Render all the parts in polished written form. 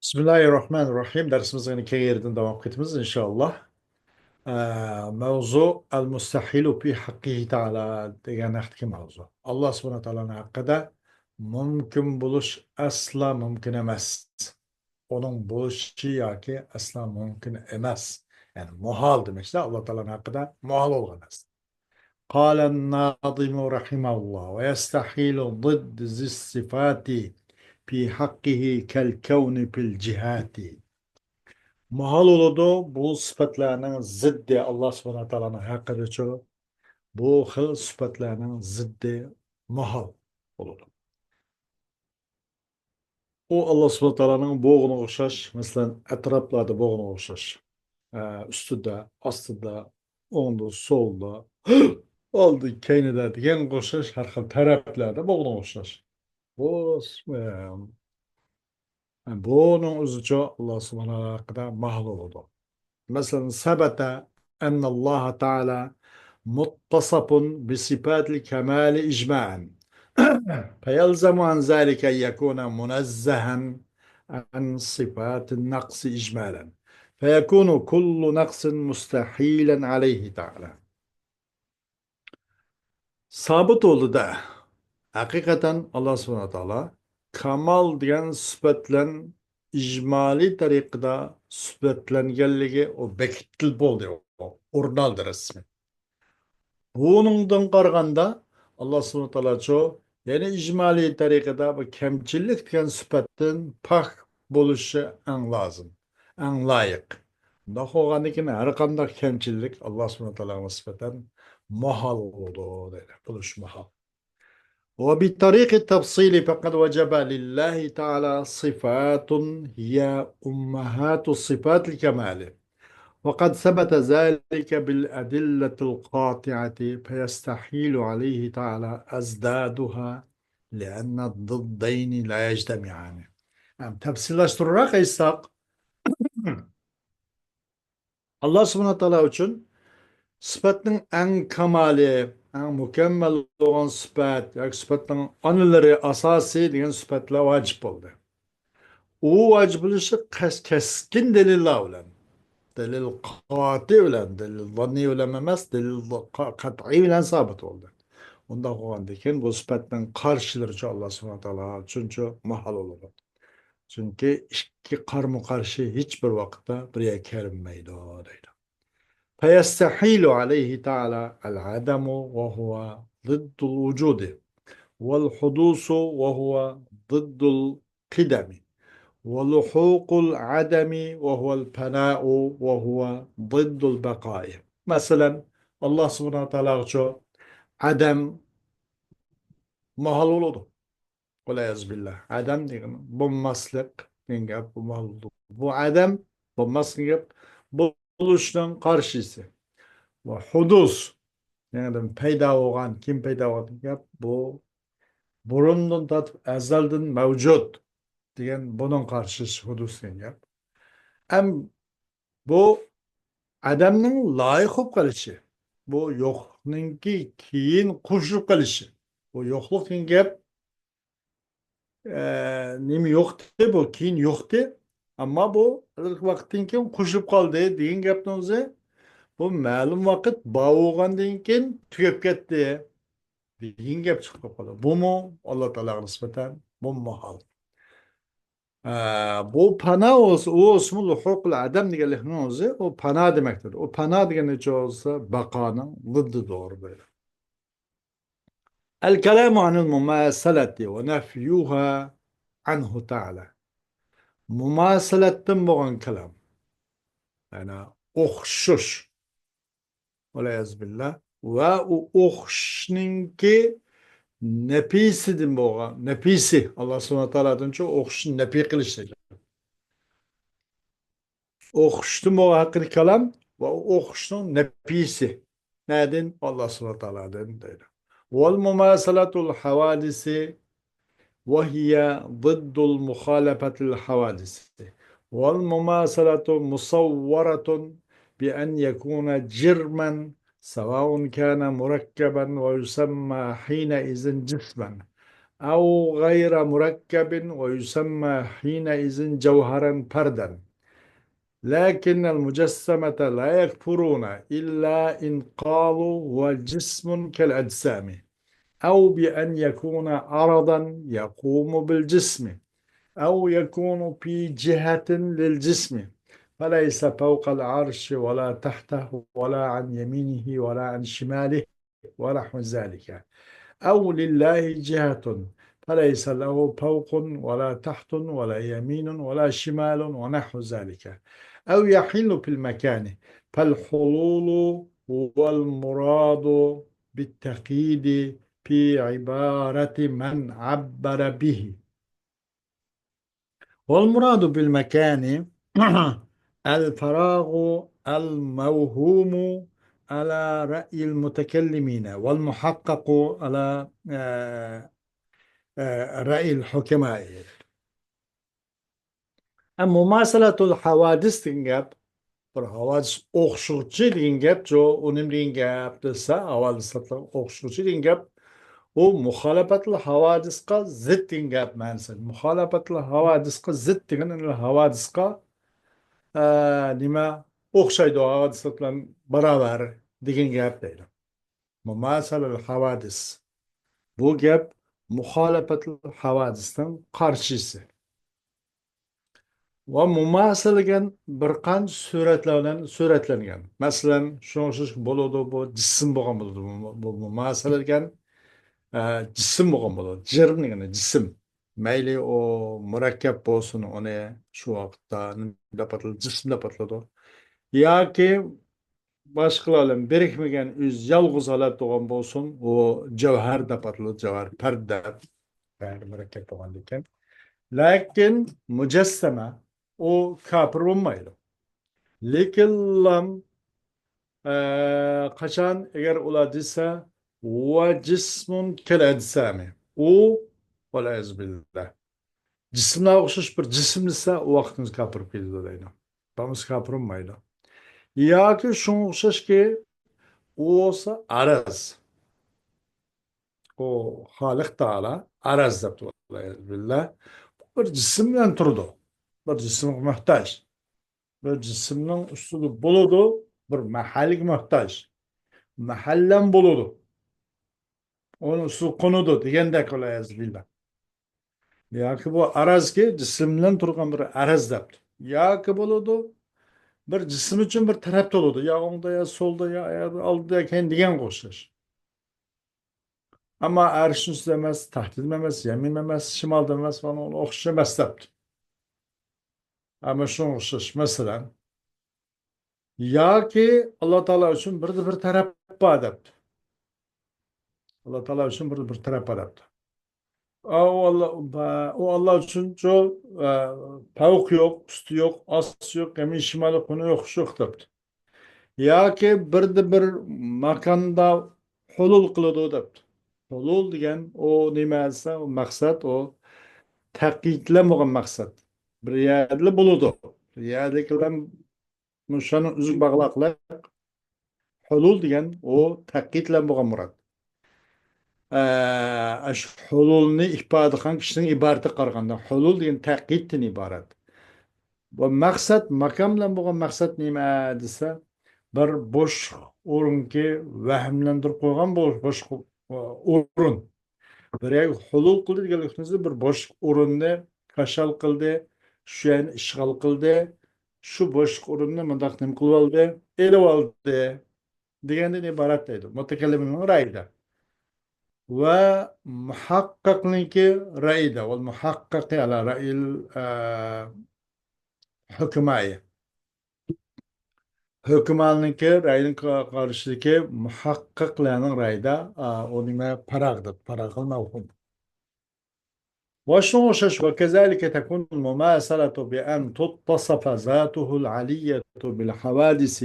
Bismillahirrahmanirrahim. Dersimizin iki yerden devam etmemiz inşallah. Mevzu el-mustahilu fi hakkihi ta'ala degan haqdagi mavzu. Alloh subhanahu taoloning haqqida mumkin bo'lish asla mumkin emas. Onun bo'lishi yoki asla mumkin emas. Yani muhal demakda Alloh taoloning haqqida muhal bo'lgan narsa. قال الناظم رحمه الله ويستحيل ضد ذي الصفات في حقه كالكون في الجهات. Mahal oludu bu sıfatlarının ziddi Allah subhanahu ta'ala'nın hakkıdır. Bu xil sıfatlarının ziddi mahal oludu. O Allah subhanahu ta'ala'nın boğuna okşaş, mesela etraflarda boğuna okşaş. Üstüde, astıda, onda, solda, oldu, keynede diyen okşaş, her xil taraflarda boğuna okşaş. Bu, bunun üzücü Allah subhanahu ta'ala hakkında mahal oludu. مثلا ثبت أن الله تعالى متصف بصفات الكمال إجماعا فيلزم عن ذلك أن يكون منزها عن صفات النقص إجمالا فيكون كل نقص مستحيلا عليه تعالى. Sabit oldu da hakikaten Allah subhanahu wa ta'ala kamal degan sifatlan ijmali tariqada sifatlanganligi o bekitilib bo'ldi, o'rin oldi rasman. Buningdan qaraganda Allah subhanahu wa ta'ala yani ijmali tariqada bu kamchilik degan sifatdan pak bo'lishi eng lozim, eng loyiq. Unda bo'lgandan keyin har qanday kamchilik Allah subhanahu wa ta'ala nisbatan mahal bo'ldi deydi, bo'lishi mahal. وبالطريق التفصيل فقد وجب لله تعالى صفات هي أمهات الصفات الكمال وقد ثبت ذلك بالأدلة القاطعة فيستحيل عليه تعالى أزدادها لأن الضدين لا يجتمعان. Tefsirleştirerek İshak Allah subhanahu teala için sıfatın en kamali, en mükemmel olan sıfat, yani sıfatın anıları asası diyen sıfatla vacip oldu. O vacip oluşu keskin deliller olan, delil kati olan, delil zanni olan emez, delil kat'i olan sabit oldu. Onda oğandaki bu sıfatın karşıları Allah subhanahu teala çünkü mahal olur. Çünkü iki karmı karşı hiçbir vakitte buraya kerilmeydi. فيستحيل عليه تعالى العدم وهو ضد الوجود والحدوث وهو ضد القدم ولحوق العدم وهو الفناء وهو ضد البقاء. مثلا الله سبحانه وتعالى عدم mahal oldu. Kolay billah. Adam diyen bulmaslık diyen bu mahal oldu. Bu adam bulmaslık buluştan karşısı. Ve hudus yani peyda olan kim peyda olan gap bu burundan tatıp ezelden mevcut diyen bunun karşısı hudus diyen gap. Hem bu adamın layık olup kalışı. Bu yokluğunki kiyin kuşlup kalışı. Bu yokluk diyen gap nemi yoktu bu kiyin yoktu. Ama bu vaktin ki kuşlup kaldı diyen gapten önce bu ma'lum vaqt bağırgandan keyin tugab ketdi degan gap chiqib qoladi. Bu mu Alloh taologa nisbatan bu mahal. Bu pana o'zi u ismi huququl adam deganlikning o'zi u pana demakdir. U pana degani bo'lsa baqoning ziddidir böyle. الكلام عن المماثلة ونفيها عنه تعالى. Mumasalatten bo'lgan kalam. Yani o'xshash. Billah. Ve o o'xshashninki nepisidir bo'lgan. Nepisi. Allah subhanahu wa ta'aladan o'xshashni nepi qilish degan. O'xshashni bo'lgan haqida kalam va o'xshashning nepisi. Nereden? Allah subhanahu wa ta'aladan deydi. Vel mumasalatul havadisi وهي ضد المخالفة الحوادث والمماثلة مصورة بأن يكون جرما سواء كان مركبا ويسمى حينئذ جسما أو غير مركب ويسمى حينئذ جوهرا فردا. لكن المجسمة لا يكفرون إلا إن قالوا هو جسم كالأجسام، أو بأن يكون عرضا يقوم بالجسم، أو يكون في جهة للجسم، فليس فوق العرش ولا تحته ولا عن يمينه ولا عن شماله ونحو ذلك. أو لله جهة فليس له فوق ولا تحت ولا يمين ولا شمال ونحو ذلك. أو يحل في المكان، فالحلول هو المراد بالتقييد في عبارة من عبر به. والمراد بالمكان الفراغ الموهوم على رأي المتكلمين، والمحقق على رأي الحكماء. أما مماثلة الحوادث دينجاب، الحوادث أخشوتشي دينجاب جو أنم دينجاب تسا حوادث أخشوتشي دينجاب ومخالفة الحوادث قا زد دينجاب مانسن. مخالفة الحوادث قا زد دينجان الحوادث قا نما أخشايدو حوادث لن برابر دينجاب ديلا. مماثلة الحوادث bu gap muxolifatli havadisdan qarshisi va mumasilgan bir qancha suratlar bilan suratlangan. Masalan, shunga o'xshash bo'ladi, bu jism bo'lgan bo'ladi. Bu mumasilgan jism bo'lgan bo'ladi. Jirm degani jism. Mayli o murakkab bo'lsin, uni shu vaqtda deb ataladi, jism deb ataladi. Yoki boshqalar bilan birikmagan o'z yolg'iz holat bo'lgan bo'lsin, u javhar deb ataladi, javhar parda. Yani murakkab bo'lgan ekan. Lakin mujassama u kafir bo'lmaydi. Lekin lam qachon agar ular desa va jismun kal ajsami, u valaz billah jismga o'xshash bir jism desa u vaqtimiz kafir keldi deydi. Bamiz kafir bo'lmaydi. Yoki shunga o'xshashki u olsa araz. O Halik Teala araz deb valaz billah bir cisim bilan turdi. Bir cisimga muhtoj. Bir cisimning ustida bo'ladi, bir mahalliga muhtoj. Mahallam bo'ladi. Uni ustida qo'nadi degandek qo'laysiz billah. Yoki bu arazki jism bilan turgan bir araz debdi. Yoki bo'ladi bir jism uchun bir tarafda bo'ladi. Ya o'ngda ya solda ya oldida ekan degan o'xshash. Ammo arshning ustida emas, tahtida emas, yamin emas, shimolda emas, mana uni o'xshash emas debdi. Ama shunga o'xshash masalan yoki Alloh taolo uchun bir taraf bor debdi. Alloh taolo uchun bir taraf bor debdi. O Allah uchun çok tavuk yok, üstü yok, aslı yok, emin şimali konu yok, şu yok debdi. Yoki bir makanda hulul qiladi debdi. Hulul degan o nima desa, o maqsad o taqiqlanmagan maqsad. Bir yerda bo'ladi. Bir yerdagilar shuni uzuk bog'laqlar. Hulul degan o taqiqlanmagan murod. Hululni ifoda qilgan kishining iboratiga qaraganda hulul degan taqiddan iborat. Bu maqsad makon bilan bo'lgan maqsad nima desa, bir bo'sh o'ringa vahmlantirib qo'ygan bo'sh o'rin. Bir hulul qildi deganligimiz bir bo'sh o'rinni kashal qildi, shu yerni ishg'ol qildi, shu bo'sh o'rinni mundaq nima qilib oldi, elib oldi degandan iborat deydi. Mutakallimning ra'yida. ومحقق لك رأيده والمحقق على رأي الحكماء حكمانınki rayının karşıdaki muhakkaklarının rayda onunla paragdır, paragıl mevhum. وشوشش وكذلك تكون المماثلة بأن تتصف ذاته العلية بالحوادث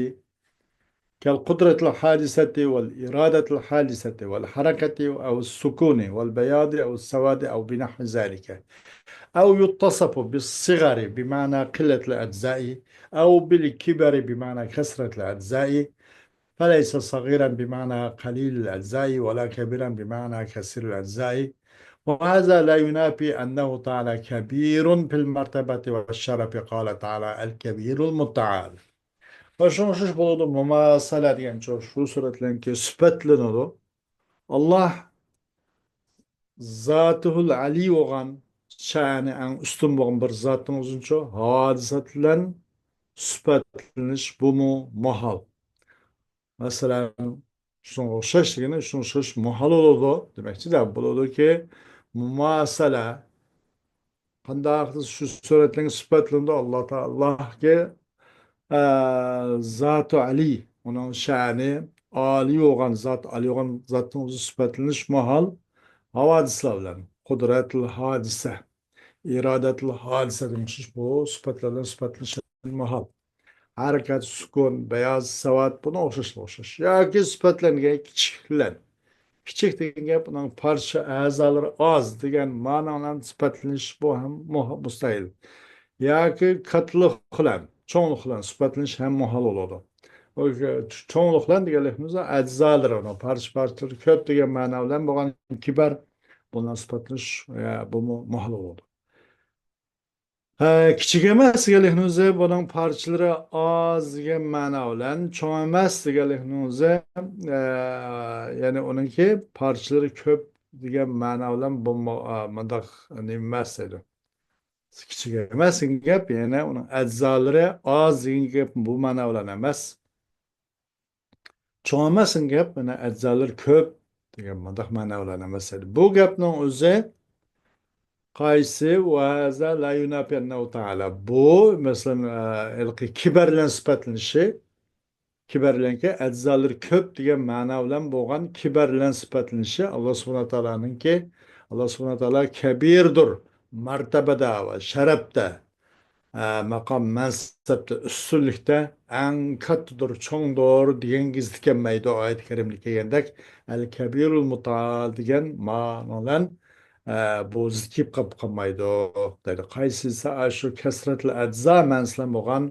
كالقدرة الحادثة والإرادة الحادثة والحركة أو السكون والبياض أو السواد أو بنحو ذلك، أو يتصف بالصغر بمعنى قلة الأجزاء أو بالكبر بمعنى كثرة الأجزاء، فليس صغيرا بمعنى قليل الأجزاء ولا كبيرا بمعنى كثير الأجزاء، وهذا لا ينافي أنه تعالى كبير في المرتبة والشرف. قال تعالى الكبير المتعال. وشو بولdu mumasala degan şu suratlarki sıfatlanıdı. Allah zatıhul ali olan şani en üstün olan bir zatın uzunça hadisatlan sıfatlanish bu mu mahal. Mesela şuna okşaş degeni şuna okşaş mahal oldu demekçi de buludu ki mumasala qandaq şu suratlarning sıfatlandı Allah Teala'ga Zat-ı Ali, onun şani Ali olan zat, Ali olan zatın o'zi sifatlanish mahal havadislar bilan qudratul hadise, irodatul hadise demiş bu sifatlardan sifatlanish mahal. Harakat, sukun, beyaz, savat buna o'xshash. Yoki sifatlangan kichiklar. Kichik degan gap uning parcha a'zolari oz degan ma'nodan sifatlanish bu ham mustahil. Yoki qatliq bilan, cho'nglik bilan sifatlanish ham muhol bo'ladi. O çoğunluk bilan deganligimiz ajzolar uni parcha ko'p degan ma'no bilan bo'lgan kibar bundan sifatlanish bu muhol bo'ladi. Kichik emas deganlikni o'zi buning parchalari oz degan ma'no bilan, cho'ng emas deganlikni o'zi ya'ni uningki parchalari ko'p degan ma'no bilan bu mundaq emas edi. Kichik emas degan gap yana uning ajzolari oz degan gap bu ma'no bilan emas. Cho'ng emas degan gap mana ajzolari ko'p degan mundaq ma'no bilan emas edi. Bu gapning o'zi qaysi va haza la yunafi annahu ta'ala. Bu masalan kibar bilan sifatlanishi, kibar bilanki ajzolari ko'p degan ma'no bilan bo'lgan kibar bilan sifatlanishi Alloh subhanahu taoloninki Alloh subhanahu taolo kabirdir, martabada va sharafda, maqom mansabda, ustunlikda eng kattadir, cho'ngdir degan gizli kelmaydi oyat karimda kelgandek al kabirul mutaal degan ma'nodan bu zikib qolmaydi deydi. Qaysisi shu kasratli ajza manslan bo'lgan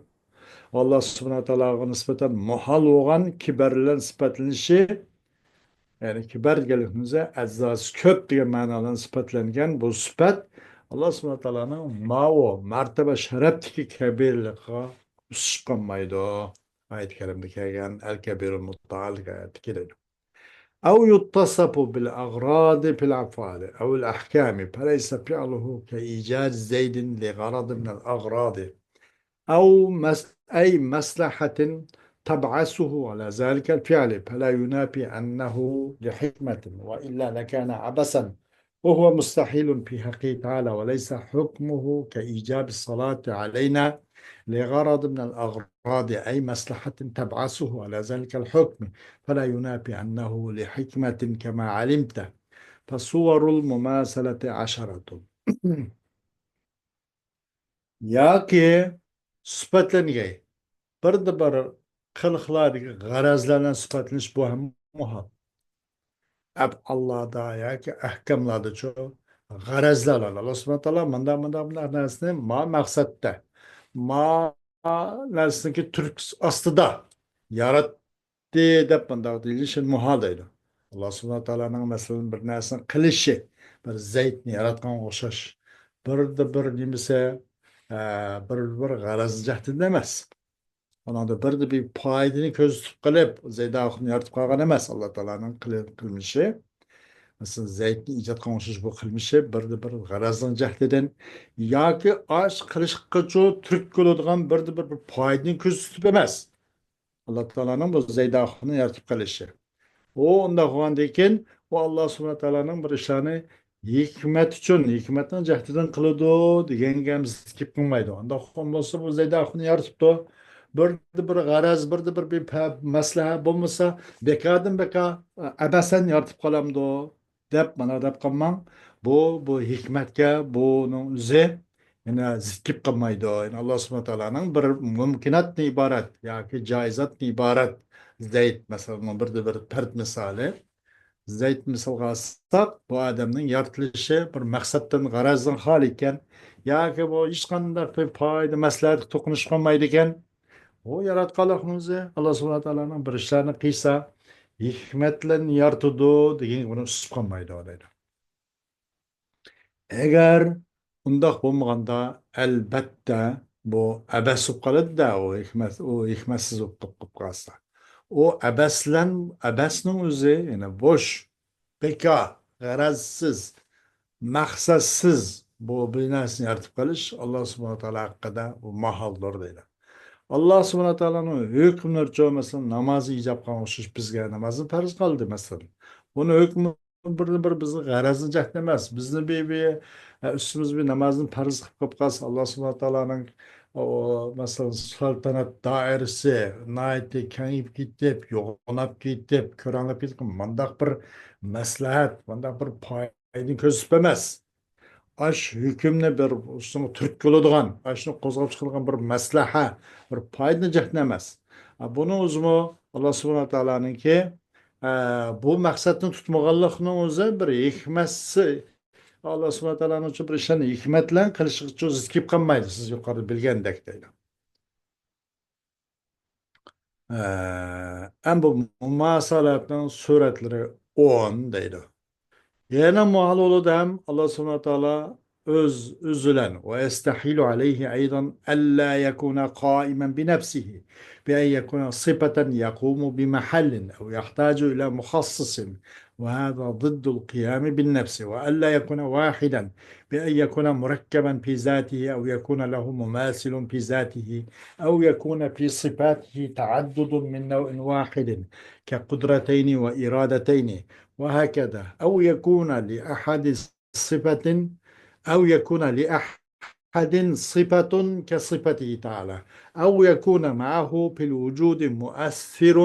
Alloh subhanahu taologa nisbatan muhol bo'lgan kibar bilan sifatlanishi, ya'ni kibar deganligimizda ajzosi ko'p degan ma'nodan sifatlangan bu sifat Alloh subhanahu taoloning ma'vo martaba sharafdagi kabirligiga o'sish qolmaydi. Oyat karimda kelgan al kabirul mutaal keladi. أو يتصف بالأغراض في الأفعال أو الأحكام فليس فعله كإيجاد زيد لغرض من الأغراض أو أي مصلحة تبعثه على ذلك الفعل فلا ينافي أنه لحكمة وإلا لكان عبثا وهو مستحيل في حقه تعالى وليس حكمه كإيجاب الصلاة علينا لغرض من الأغراض أي مصلحة تبعثه على ذلك الحكم فلا ينافي أنه لحكمة كما علمت فصور المماثلة عشرة ياكي صفتلنگي برد بر خلقلادي غرازلارdan sıfatlanish bu ham muhal. Ab Allah'da yoki ahkamlarda şu g'arazlar Allah subhanahu taolo manda narsani ma maqsadda ma narsaniki turk ostida yaratdi deb manda deyilishi muhal deydi. Allah subhanahu taoloning masalan bir narsani qilishi, bir zaytni yaratganga o'xshash bir nimasi bir g'araz jahdida emas. Onada bir foydani ko'z tutib qilib zaydohni yaratib qolgan emas. Alloh taoloning qilmishi. Masalan, zaytni ijod qilmoqchi bu qilmishi bir g'arazning jahdidan yoki osh qilishga turk bo'ladigan bir foydani ko'z tutib emas. Alloh taoloning bu zaydohni yaratib qilishi. U unda qilgandan keyin u Alloh subhanahu taoloning bir ishlarni hikmat uchun, hikmatning jahdidan qiladi degan gap zikib qilmaydi. Unda bo'lsa bu zaydohni yaratibdi. Bir g'araz, bir maslahat bo'lmasa, bekardan bekar abasan yaratib qolamdi deb mana deb qolmang. Bu hikmatga buning o'zi yana zikib qilmaydi. Yani Alloh subhanahu taoloning bir mumkinatni iborat yoki joizatni iborat Zeyd mesela bir pert misali. Zeyd misalga alsak bu adamning yaratilishi bir maqsaddan g'arazdan xoli ekan yoki bu hech qanday bir foyda maslahat to'qinish qolmaydi ekan. O yaratganlikni o'zi Alloh subhanahu taoloning bir ishlarni qilsa hikmat bilan yaratadi degan buni usib qolmaydi deydi. Eğer undaq bo'lmaganda albatta bu abas bo'lib qoladi da u hikmatsiz bo'lib qolsa. O abasning o'zi yana bo'sh, bekor, g'arazsiz, maqsadsiz bu bir narsani yaratib qolish Alloh subhanahu va taolo haqida bu mahaldir deydi. Allah subhanahu taoloning hukmlari masalan namozni ijob qilgan o'xshash bizga namozni farz qildi masalan. Buni hukmi bir bizni g'arazni jahd emas. Bizni üstümüz bir namozini farz qilib qo'yib qolsa Alloh subhanahu taoloning masalan saltanat doirasi nihoyatda kengayib ketib, yo'g'onab ketib, ko'rinib ketib, mandaq bir maslahat, mandaq bir foydani ko'rsatib emas. Aş hükümne bir şunu Türk yoluduğun, aşını kozgap çıkılgan bir maslaha, bir payını cehnemez. Bunu uzmu Allah subhanahu teala'nın ki bu maksatını tutmaganlıqның o'zi bir hikmetsi Allah subhanahu teala'nın için bir işlerini hikmetle kılışık için zikip kalmaydı siz yukarıda bilgendek deydi. En bu mumasalatın suretleri 10 deydi. Yana muhal oludam Allah subhanahu teala üzülen ve estahilu aleyhi aydan alla yekuna qaimen bi nefsihi bi en yekuna sıfaten yakumu bi mahallin ev yahtacu ila muhassisin ve hâzâ dıddul qiyami bin nefsi ve alla yekuna vahiden bi en yekuna murekkeben fi zâtihi ev yekuna lehu mumasilun fi zâtihi ev yekuna fi sıfatihi taaddudun min nev'in vahidin ke kudreteyni ve iradeteyni وهكذا أو يكون لأحد صفة أو يكون لأحد صفة كصفته تعالى أو يكون معه في الوجود مؤثر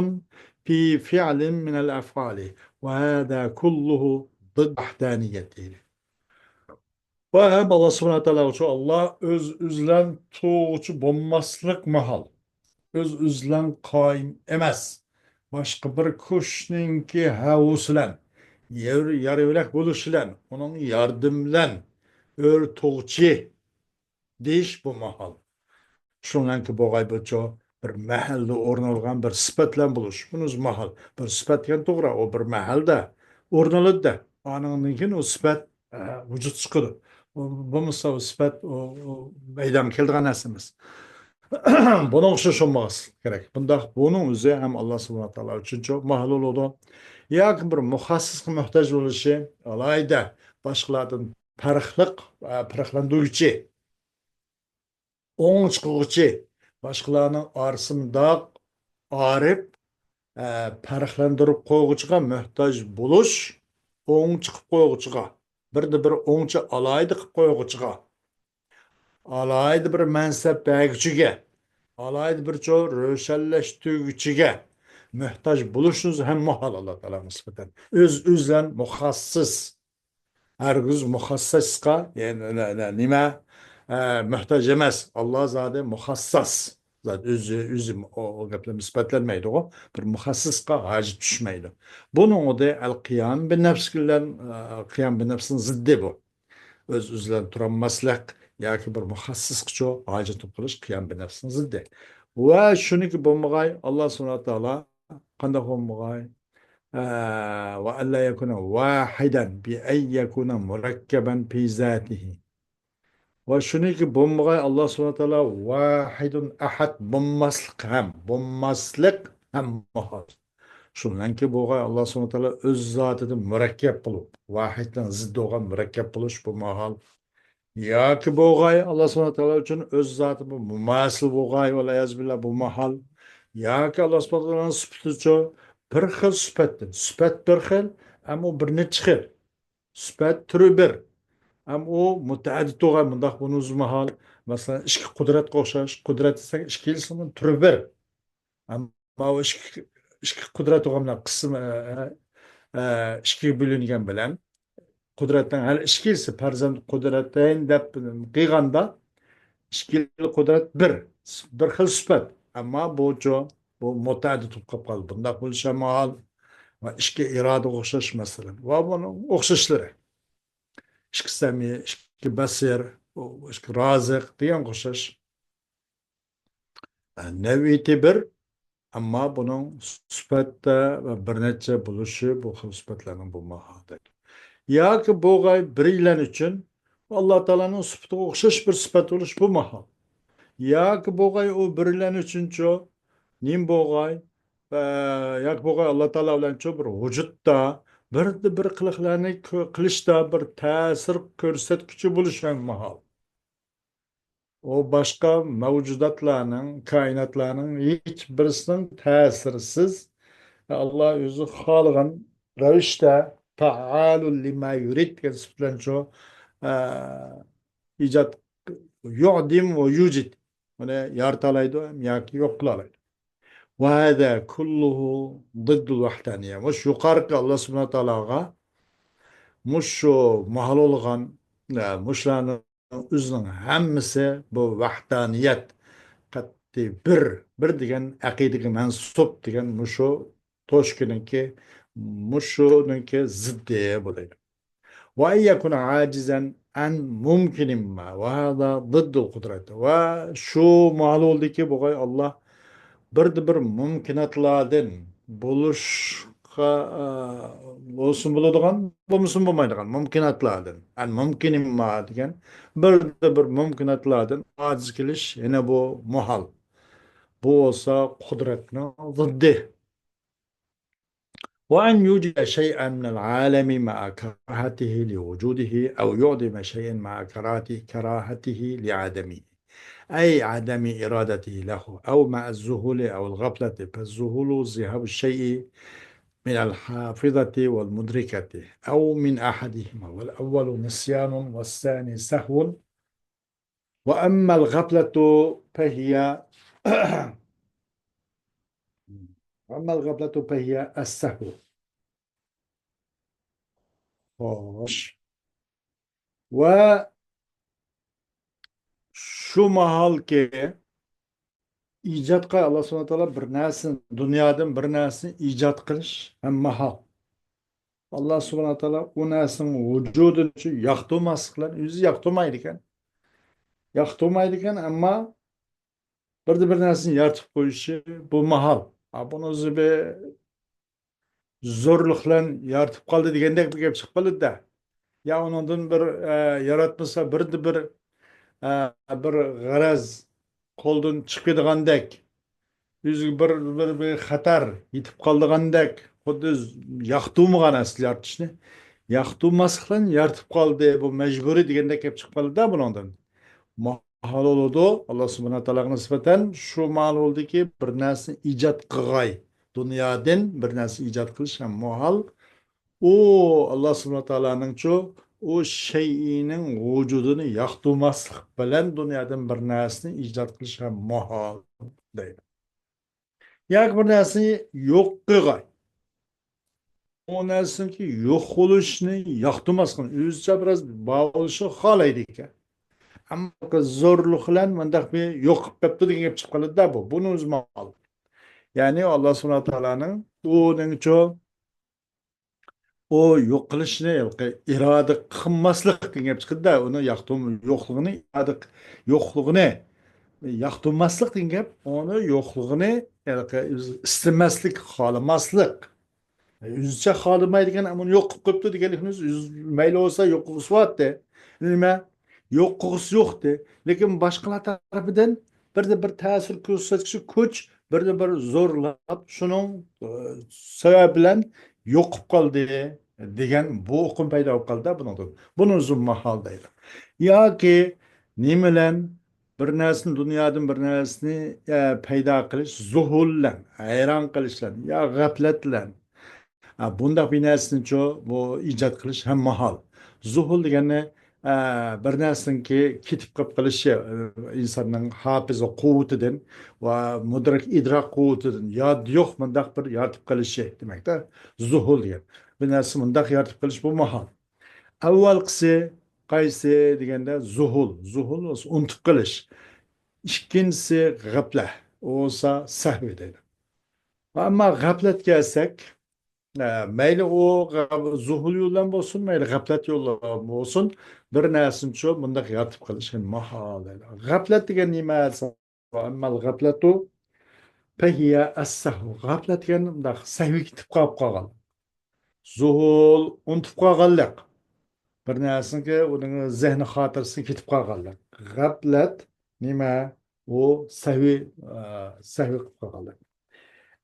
في فعل من الأفعال وهذا كله ضد وحدانيته. وهم Allah subhanahu teala Allah özlen tuğucu bommaslık mahal. Öz üzlen kaim emez. Başka bir kuşninki havusulan, yarıvelek buluşulan, onun yardımlan, örtüğçi deyiş bu mahal. Şundan ki bu gayboço bir mahalda ornalgan bir sıfatlan buluş. Bunuz mahal. Bir sıfatken doğru o bir mahalda ornalıdı da. Anınınkin o sıfat vücut çıkıdı. Bu misal o sıfat o meydana keldiğen esimiz. Buna o'xshash olmas kerak. Bunda buning o'zi ham Alloh subhanahu taolo uchun çok mahal bo'ladi. Yoki bir muhassisga muhtoj bo'lishi alayda boshqalardan farqlantiruvchi, o'ng chiquvchi, boshqalarning orasida arif farqlantirib qo'yuvchiga muhtoj bo'lish, o'ng chiqib qo'yuvchiga, bir o'ngchi alayda qilib qo'yuvchiga, alayda bir mansab berguchiga alayda bir çoğu röşelleştirgüçüge muhtaç buluşunuz hem muhal Allah Teala nispeten. Özlen muhassıs. Hergiz muhassasqa yani nima muhtaç emez. Allah zade muhassas. Zat özü o gaplar nispetlenmeydi o. Bir muhassisqa hacı düşmeydi. Bunun o da el-qiyam bin nefs bilen qiyam bin nefsin ziddi bu. Özlen turan maslak yoki bir muhassis kucho hojat qilish qiyam bir nafsini ziddi. Va shuniki bo'lmag'ay Alloh subhanahu taolo qanday bo'lmag'ay va alla yakuna vahidan bi ay yakuna murakkaban fi zatihi. Va shuniki bo'lmag'ay Alloh subhanahu taolo vahidun ahad bo'lmaslik ham muhol. Shundan ki bo'lg'ay Alloh subhanahu taolo o'z zotidan murakkab qilib, vahiddan zid bo'lgan murakkab bo'lish bu mahol. Yoki bo'g'ay Alloh subhanahu taolo uchun o'z zoti bu mumasil bo'g'ay va billah bu mahal. Yoki Alloh subhanahu taoloning sifati bir xil sifatdir. Sifat bir xil, ammo bir necha xil. Sifat turi bir. Ammo u mutaaddid bo'lgan bundoq buni mahal. Masalan, ishki qudratga o'xshash, qudrat desak ishki ilsining turi bir. Ammo u ishki qudrat bo'lgan qism ishki bo'lingan bilan qudratdan hali ishkilsi farzand qudratayn deb qilganda ishkil qudrat bir xil sifat ammo bu mutaaddid bo'lib qoldi bundoq bo'lishi mahol va ishga iroda o'xshash masalan va buni o'xshashlari ishki sami ishki basir ishki roziq degan o'xshash naviti bir ammo buning sifatda va bir necha bo'lishi bu xil sifatlarning bu maholda yoki bo'g'ay biriylar uchun Allah Teala'nın sıfatı okşaş bir sıfat oluş bu mahal. Yak boğay o birilen üçünçü nim boğay yak boğay Allah Teala bilen ço bir vücutta bir kılıklarını kılışta bir tesir körsetküçü buluşan mahal. O başka mevcudatlarının, kainatlarının hiçbirisinin tesirsiz Allah özü halgan revişte faalul lima yurid diye sıfatlanıyor. İcat yu'dim ve yucid. Onu yartalaydı hem yaki yok kılalaydı. Ve hâzâ kulluhu dıddul vahdaniye. Muş yukarı Allah subhanahu ta'ala muş şu mahal olgan muşların özünün hemmisi bu vahdaniyet. Qatti bir degan aqidaga mansub degan mushu toshkininki mushuniki ziddi bo'ladi. وأن يكون عاجزا عن ممكن ما وهذا ضد القدرة وشو معلول ديكي بغي الله bir mumkinatlardan buluşqa olsun buladigan bo'lmasin bo'lmaydigan mumkinatlardan an mumkin imma degan bir mumkinatlardan ojiz kelish yana bu muhal bu bo'lsa qudratni ziddi وأن يوجد شيئا من العالم مع كراهته لوجوده أو يعدم شيئا مع كراهته لعدمه أي عدم إرادته له أو مع الذهول أو الغفلة فالذهول ذهاب الشيء من الحافظة والمدركة أو من أحدهما والأول نسيان والثاني سهو وأما الغفلة فهي أما الغفلة فهي السهو. خوش. و şu mahal ki icatqa Allah subhanahu taala bir narsa dunyodan bir narsani ijod qilish ham mahal. Allah subhanahu taala u narsaning vujudini yoqtirmasliklar o'zi yoqtirmaydi ekan. Yoqtirmaydi ekan, ammo bir narsani yaratib qo'yishi bu mahal. Buni o'zi bir zo'rlik bilan yaratib qoldi degandek bir gap chiqib qoladi-da. Ya undan bir yaratmasa bir g'araz qo'ldan chiqib ketgandek yüzü bir xatar yetip qoldigandek xuddi yoqtirmagan asli yoritishni yoqtirmaslikdan yoritib qoldi bu majburiy degandek gap chiqib qoldi-da bundan mahol bo'ldi alloh subhanahu taologa nisbatan shu ma'lum bo'ldiki bir narsani ijod qilg'ay dunyodan bir narsa ijod qilish ham mahol u alloh subhanahu taoloning chu u shay'ining vujudini yoqtirmaslik bilan dunyodan bir narsani ijod qilish ham mahol deydi. Yak bir narsani yo'q qilg'ay. O narsaniki yo'q bo'lishni yoqtirmasgan. O'zicha biroz bo'lishni xohlaydi ekan. Ammo zo'rlik bilan mundaq bir yo'q qilib qo'yibdi degan gap chiqib qoladi-da bu. Buni o'zi ma'lum. Ya'ni Alloh subhanahu taolaning o'nincho o yo'q qilishni iroda qilmaslik degan gap chiqadi-da. Uni yo'qligini iroda yo'qligini yoqtirmaslik degan gap uni yo'qligini istamaslik, xohlamaslik. O'zicha xohlamaydigan ammo yo'q qilib qo'yibdi deganlikni mayli bo'lsa yo'q qilg'usyapti. Nima? Yo'q qilg'usi yo'qdi. Lekin boshqalar tarafidan bir ta'sir ko'rsatkichi kuch bir zo'rlab shuning sababi bilan yo'q qilib qoldi degan bu o'qim paydo bo'lib qoldi bundan. Buni uzun mahol deydi. Yoki nima bilan bir narsani dunyodan bir narsani paydo qilish zuhul bilan, hayron qilish bilan, yo g'aflat bilan bunda bir narsani bu ijod qilish ham mahol. Zuhul degani bir narsaniki ketib qolib qilishi insonning hofiza quvvatidan va mudrak idrok quvvatidan yod yo'q mundaq bir yotib qilishi demakda zuhul degan. Bir narsa mundaq yotib qilish bu mahol. Avvalgisi qaysi deganda zuhul. Zuhul unutib qilish. Ikkinchisi g'afla. O'sa sahvi deydi. Ammo g'aflatga kelsak mayli u zuhul yo'ldan bo'lsin mayli g'aflat yo'ldan bo'lsin bir narsani shu bundaq yotib qilish mahol g'aflat degan nima g'aflatu fahiya as-sahv g'aflat degan bundaq sahviy ketib qolib qolgan zuhul unutib qolganlik bir narsaniki uning zehni xotirasidan ketib qolganlar. G'aflat nima? U sahviy qilib qolganlar.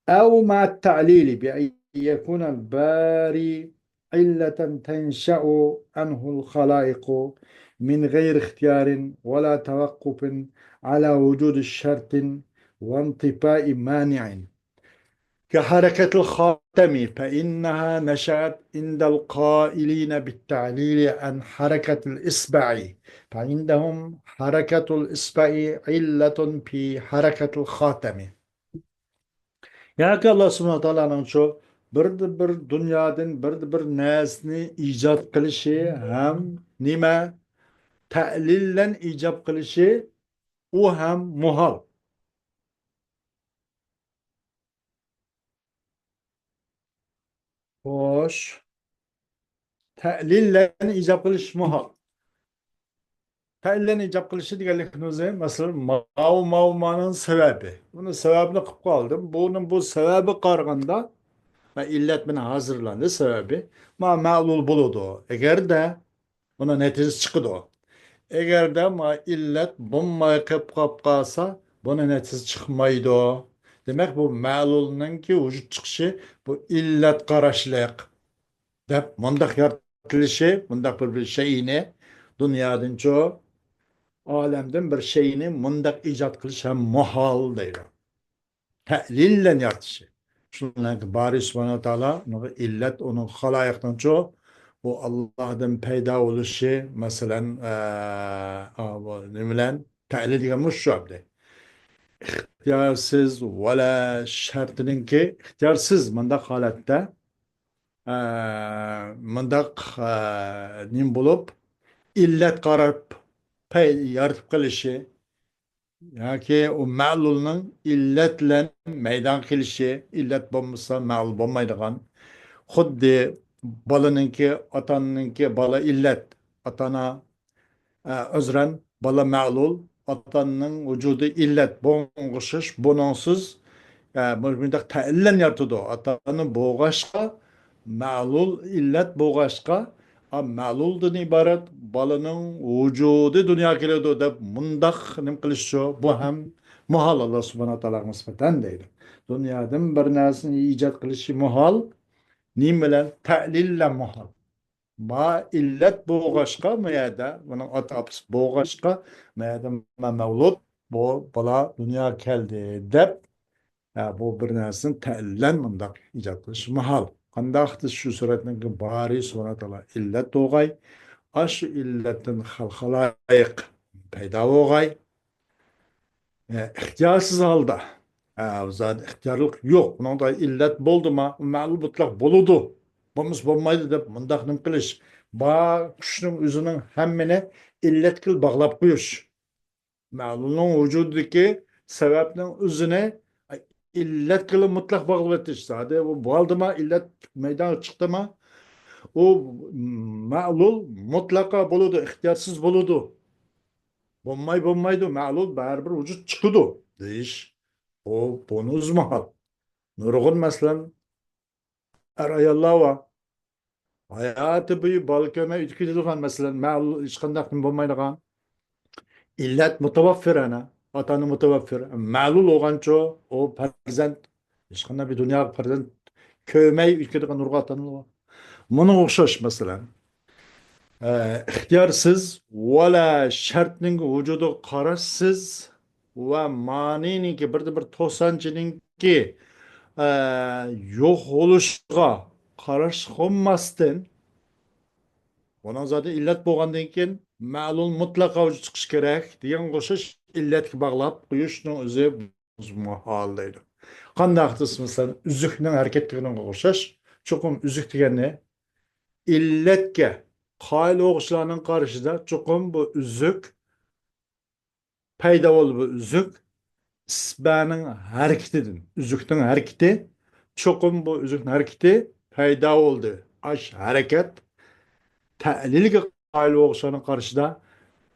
أو مع التعليل بأن يكون الباري علة تنشأ عنه الخلائق من غير اختيار ولا توقف على وجود الشرط وانطفاء مانع كحركة الخاتم فإنها نشأت عند القائلين بالتعليل عن حركة الإصبع فعندهم حركة الإصبع علة في حركة الخاتم. Yani Allah subhanahu ta'ala'nın şu bir dünyadan bir nesni icat kılışı hem nime ta'lillen icap kılışı o hem muhal. Hoş. Ta'lillen icap kılışı muhal. Ta'lillen icap kılışı diyelim ki mesela mavmanın sebebi. Bunun sebebini kıp kaldım. Bu sebebi kargında ve illet bana hazırlandı sebebi. Ma'lul buludu. Eğer de buna neticesi çıkıdı o. Eğer de ma illet bulmay kap kalsa buna neticesi çıkmaydı o. Demek bu ma'lulunun ki vücut çıkışı bu illet karşılık. Dep mundak yaratılışı, mundak bir şeyini dünyanın çoğu alemden bir şeyini mundak icat kılış hem muhal değil. Te'lillen yartışı. Şunlar ki bari subhanahu teala illet onun halayaktan çoğu bu Allah'ın peyda oluşu mesela ne bilen te'lil diyormuş şu abde. İhtiyarsız ve la şartının ki ihtiyarsız mandak halatta mandak nim bulup illet qarab yaratıp kılışı yoki u ma'lulning illat bilan maydon qilishi, illat bo'lmasa ma'lul bo'lmaydigan. Xuddi bolaninki, ota-onaninki bola illat, ota-ona o'zran bola ma'lul, ota-onaning vujudi illat bo'ng'ishish, buningsiz bundaq ta'illan yaratadi. Ota-ona bo'g'ashqa, ma'lul illat bo'g'ashqa ma'luldan iborat bolaning vujudi dunyoga keladi deb mundaq nim qilish shu bu ham muhol Alloh subhanahu taologa nisbatan deydi. Dunyodan bir narsani ijod qilishi muhol, nim bilan ta'lillan muhol. Ma illat bo'g'ashqa mayada buning ota-opasi bo'g'ashqa mayada mavlud bu bola dunyoga keldi deb bu bir narsani ta'lillan mundaq ijod qilish muhol. Qandaqdir shu suratning bari subhanahu taolo illat to'g'ay aş illetin halkalayık peyda olgay ihtiyarsız halda zaten ihtiyarlık yok. Bunun da illet boldu ma ma'lum mutlak boludu. Bulmuş bulmaydı dep mundaq nim qilish. Ba kuşunun üzünün hemmine illet kıl bağlap koyuş. Ma'lulun vücudundaki sebepnin üzüne illet kılı mutlak bağlap etiş. Sadece bu boldu ma illet meydana çıktı mı o ma'lul mutlaka boludu, ihtiyarsız boludu. Bulmaydı, ma'lul baribir vücut çıkıdı. Deyiş. O bunu uzmahal. Nurgun meselen er ayallah var. Hayatı boyu balkona ütküdülüğün mesela ma'lul hiç kandakın bulmaydıgan. İllet mutavaffir ana. Atanı mutavaffir. Ma'lul oğanço o perzent. Hiç kanda bir dünya perzent kövmeyi ütküdüğün nurgu atanı var. Bunu okşaş mesela. İhtiyarsız ve la şartning vücudu qarashsiz ve manininki bir to'sanchininki yo'q bo'lishiga qarash qolmasdan buni zodi illat bo'lgandan keyin ma'lum mutlaqo vujud chiqishi kerak degan qo'shish illatga bog'lab qo'yishning o'zi muhol deydi. Qanday masalan uzukning harakatligini o'xshash chuqur uzuk deganni illatga qoyil o'g'ishlarning qarshida chuqur bu uzuk paydo bo'ldi bu uzuk isbaning harakatidan uzukning harakati cho'qim bu uzukning harakati paydo bo'ldi ash harakat ta'lilga qoyil o'g'ishlarning qarshida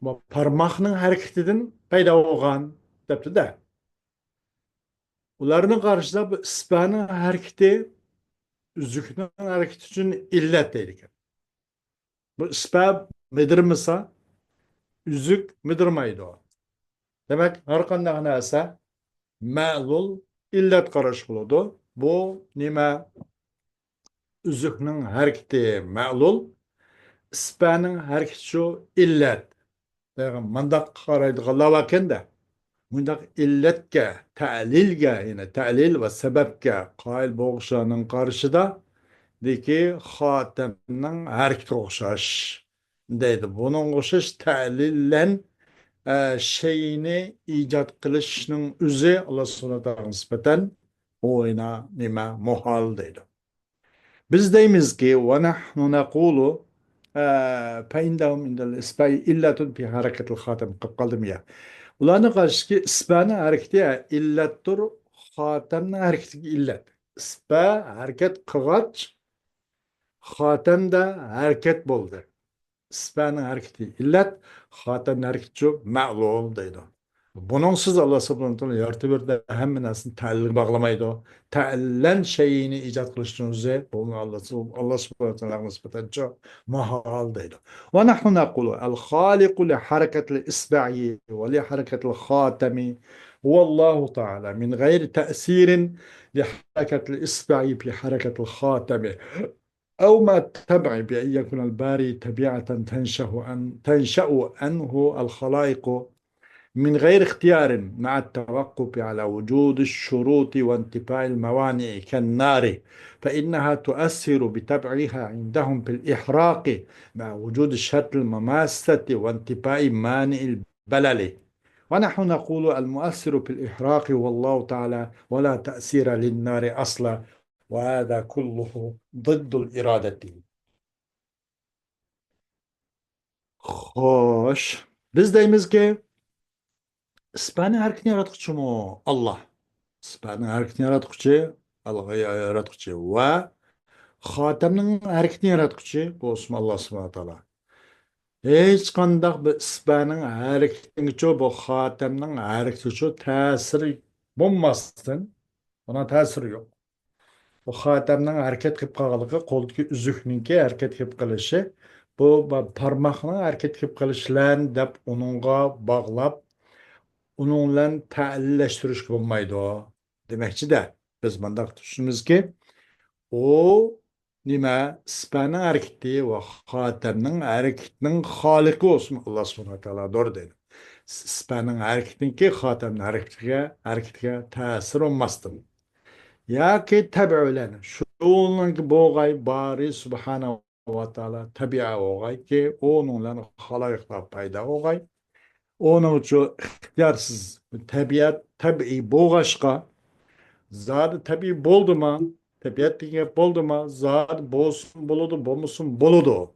bu parmoqning harakatidan paydo bo'lgan debdida ularning qarshida bu isbaning harakati uzukning harakati uchun illat deydi ekan Bu isbab midirmisa, üzük midirmaydı o. Demek her qanday narsa ma'lul illet qarash bo'ladi. Bu nima? Üzükning harakati ma'lul, isbaning harakati shu illat. Degan mandaq qaraydiganlar bor ekanda. Bundaq illatga, ta'lilga, ya'ni ta'lil va sababga qoyil bo'lishlarning qarshida deki xotamning harakati o'xshash deydi. Buning o'xshash ta'lillan şeyini ijod qilishning o'zi Alloh subhanahu va taologa nisbatan o'yna nima muhol deydi. Biz deymizki ve nahnu naqulu feindahum indel isbai illatun fi hareketil hatem qilib qoldim ya. Ularni qarshiki isbani harakati illatdir, xotamni harakatiga illat. Isba harakat qilg'ach, xotamda harakat bo'ldi. Isbani harakati illat, xotamni harakati shu ma'lul deydi. Bununsiz Allah subhanahu wa ta'ala yaratıverdi hem narsani ta'lilga bağlamaydı. Ta'lillan şeyini ijod qilishning o'zi bu Allah subhanahu wa ta'ala nisbatan mahal deydi. Ve nahnu naqulu al-khaliqu li harakatil isba'i ve li harakatil khatami huvallahu ta'ala min gayri ta'sirin li harakatil isba'i fi harakatil khatami. أو ما التبع بأن يكون الباري تبعة تنشأ عنه الخلائق من غير اختيار مع التوقف على وجود الشروط وانتفاء الموانع كالنار فإنها تؤثر بتبعها عندهم بالإحراق مع وجود الشرط المماسة وانتفاء مانع البلل ونحن نقول المؤثر في الإحراق والله تعالى ولا تأثير للنار أصلا وهذا كله ضد الإرادة. خوش biz deymiz ki İspani hareketini yaratıcı mı? Allah. İspani hareketini yaratıcı, Allah'a yaratıcı ve Hatem'in hareketini yaratıcı bu Osman Allah subhanahu teala. Hiç kandak bir İspani'nin hareketini çoğu bu Hatem'in hareketi çoğu tesiri bulmasın. Ona tesiri yok. Bu Hatem'in hareket kıp kalığı koldaki üzükninki hareket kıp kılışı bu parmağının hareket kıp kılışlarını dep onunla bağlap onunla ta'lilleştirishga bo'lmaydi o. Demakchi-da, biz mundaq tushunamizki, o nima ispaning harakati va xotamning harakatining xoliqi o'sin Alloh subhanahu va taolodir deydi. Ispaning harakatinki xotamning harakatiga ta'sir olmasdan. Yoki tabiilan shuningki bo'lg'ay bari subhanahu va taolo tabiat bo'lg'ayki, o'ninglar xaloyiqlar paydo bo'lg'ay. Onun için ixtiyarsız tabiat tabii boğaşka zat tabii boldu mu tabiat diye boldu mu zat bolsun boludu bolmusun boludu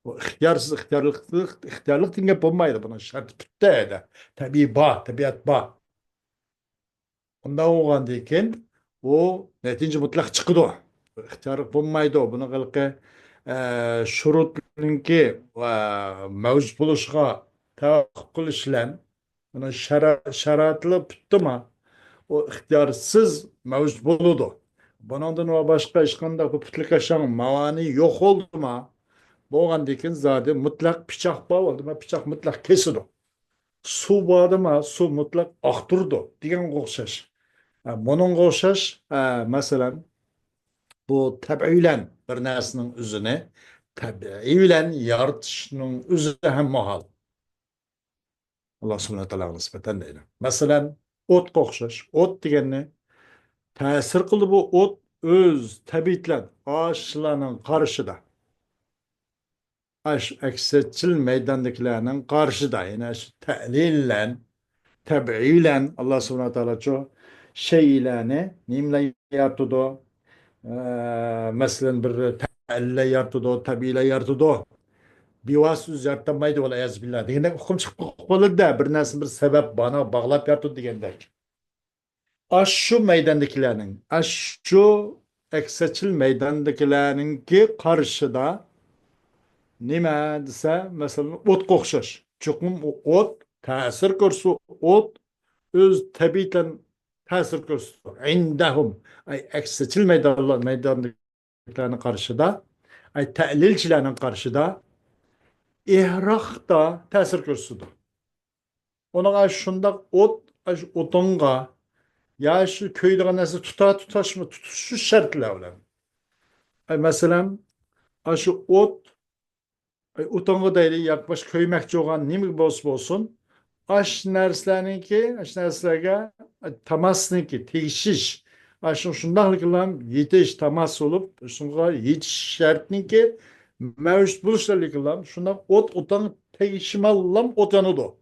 o ixtiyarsız ixtiyarlık diye bolmaydı buna şart bitti ede tabii tabiat onda olğan deyken o netince mutlak çıkıdı o ixtiyarlık bolmaydı o bunu kılkı şurutlinki mevcut buluşga tahakkuk kılışlan buna şaratlı tutma o ixtiyarsız mevcut buludu. Bundan ve başka işkanda bu putlik aşan mavani yok oldu mu? Boğan dikin zaten mutlak bıçak bağ oldu mu? Bıçak mutlak kesidu. Su bağdı mı? Su mutlak akturdu. Diyen koşaş. Bunun koşaş mesela bu tabiilen bir narsning o'zini tabiiy bilan yaratishning o'zi ham muhal. Alloh subhanahu va taologa nisbatan deydi. Masalan, o'tga o'xshash. O't deganni ta'sir qildi bu o't o'z tabiiy ashlarning qarshida. Aksatchil maydondagilarning qarshida, ya'ni shu ta'lillan, tabiilan Alloh subhanahu va taolo shu shaylarni nimla yaratdi. Mesela bir elle yartıdı o, tabiyle yartıdı o. Bivasız yartamaydı ola yazbillah. Degende hukum çıkıp olur da bir nasıl bir sebep bana bağlap yartıdı degende. Şu meydandakilerinin, şu ekseçil meydandakilerinin ki karşıda nime dese mesela ot kokşaş. Çünkü ot tesir kursu ot öz tabiiyle tesir kursu. İndahum ay ekseçil meydandakilerin karşıda ay ta'lilchilarning qarshida ihraq da ta'sir ko'rsatdi. Ona şundaq otunga ya şu köyde nasıl tutuşu şartlar bilen. Mesela şu otunga deyli yakbaş köymek olan nimi bolsun aş nerslerge temasniki teşiş şundaqlıkla yetiş temas olup şunga yetiş şartniki mevcut buluşlarlıkla şundaq otan teşimallam otanıdı.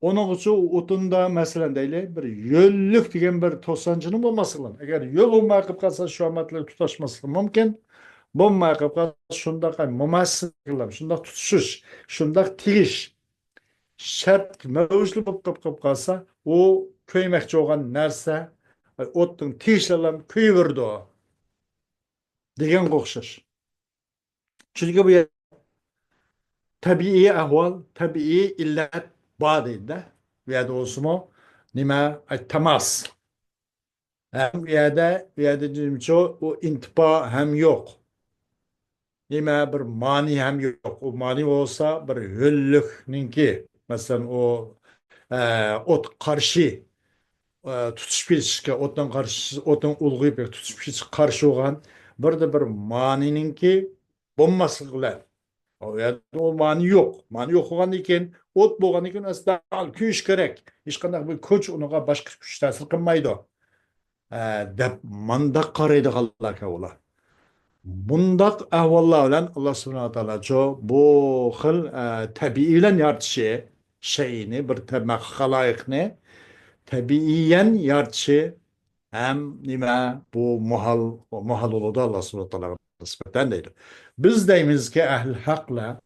Onun için otunda mesela değil bir yöllük diyen bir tosancının olması lazım. Eğer yol olmaya kalsa şu amatları tutaşması mümkün. Bulmaya kalsa şunda kay mumasır kılam, şunda tutuşuş, şunda tiriş. Şart mevzulu kap kalsa o köymekçi olan nerse otun tirişlerle köyüverdi o. Degen kokşar. Çünkü bu tabii ahval, tabii illet bağdıydı. Veya da olsun o nime temas. Hem ya da çoğu o intiba hem yok. Nime bir mani hem yok. O mani olsa bir hüllük ninki. Mesela ot karşı tutuş bir otun karşı otun ulguyup tutuş bir karşı olan bir de bir manininki bomması kılar. O mani yok. Mani yok olan iken ot boğan iken aslında küş gerek. Hiç kadar bir koç onuğa başka küç tasir kılmaydı. Dep manda qaraydı Allohga ular. Bundaq ahvollar bilan Alloh subhanahu va taolo bu xil tabiiy bilan yaratishi shayni bir xaloyiqni tabiiyan yaratishi ham nima bu muhal bo'ladi Alloh subhanahu va taologa nisbatan deydi. Biz deymizki ahli haqlar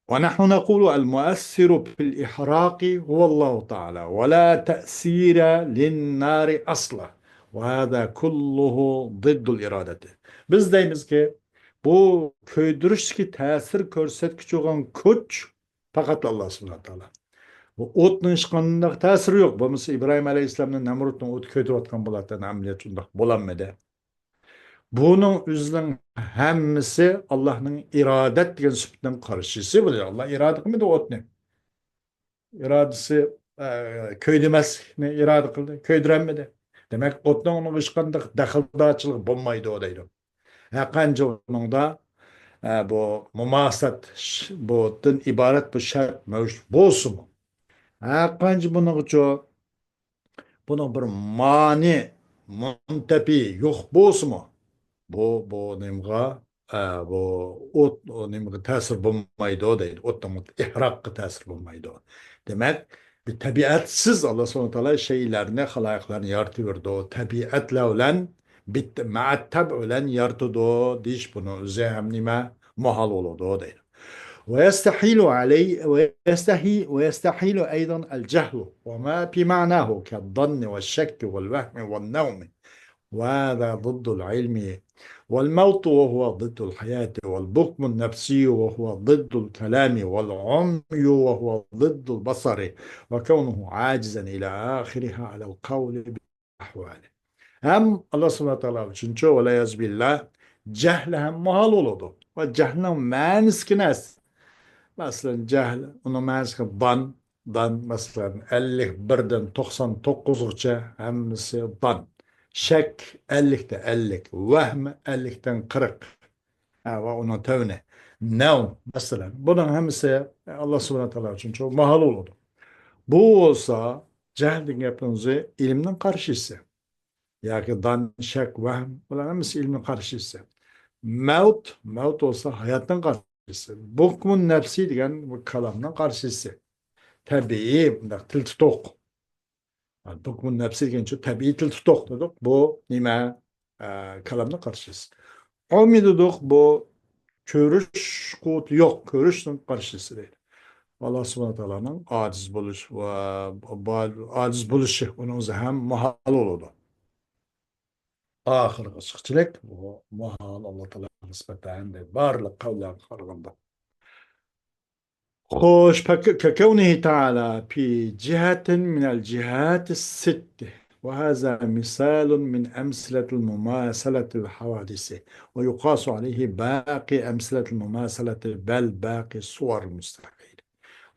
ونحن نقول المؤثر في الإحراق هو الله تعالى ولا تأثير للنار أصلا وهذا كله ضد الإرادة. Biz deymiz ki bu köydürüşki tesir körsetkiç olan kuch fakat Allah subhanahu wa ta'ala. Bu otun ışkanında tesiri yok. Bu mesela İbrahim Aleyhisselam'ın Nemrut'un ot köydür atkan bulattan ameliyat bulanmadı. Bunun üzerinin hemmisi Allah'ın iradet diyen sübütten karşısı bile. Allah irade kılmadı ot ne? İradesi köydemez ne irade kıldı? Köydürenmedi. Demek otun onun ışkandık dakıldağçılık bulmaydı o deydi. Kanca onun da bu mumasat bu din ibaret bu şart mevcut bolsun mu? Kanca bunun için bunun bir mani muntepi yok bolsun mu? Bu nimga bu ot o nimga tasir bulmaydı o değil. Otun ihrakı tasir bulmaydı o. Demek bir tabiatsiz Allah subhanahu wa ta'ala şeylerini, halayıklarını yaratıverdi o. Tabiatle olan bit ma'attab olan yaratıdı o. Diş bunu zeham nime muhal olurdu o değil. ويستحيل علي ويستحيل أيضا الجهل وما بمعناه كالظن والشك والوهم والنوم وهذا ضد العلم والموت وهو ضد الحياة والبكم النفسي وهو ضد الكلام والعمي وهو ضد البصر وكونه عاجزا إلى آخرها على القول بأحواله هم الله سبحانه وتعالى çünkü ولا يعز بالله cehl hem muhal oldu. Ve cehlin meniskines. Mesela cehl, onu meniski dan mesela 51'den 99'gacha hemmisi dan. Şek 50'te 50, vahm 50'ten 40. Ve onun tevne. Nevm mesela. Bunun hemisi Allah subhanahu teala için çok mahal oldu. Bu olsa cehlin yapınızı ilimden karşısı. Yani dan, şek, vahm bunların hemisi ilmin karşısı. Mevt olsa hayattan karşısı. Bukmun nefsi diyen bu kalamdan karşısı. Tabii, bunda til tutok. Bukmun nefsi diyen şu tabii til tutok dedik. Bu nime kalamdan karşısı. Umi dedik bu körüş kutu yok. Körüşün karşısı değil. Allah subhanahu teala'nın aciz buluş ve aciz buluşu onun hem mahal oldu. Ahir açıkçılık bu mahal Allah Teala nispeten de barlık kavlan kargında. خوش ككونه تعالى في جهة من الجهات الست وهذا مثال من أمثلة المماثلة الحوادث ويقاس عليه باقي أمثلة المماثلة بل باقي الصور المستحيلة.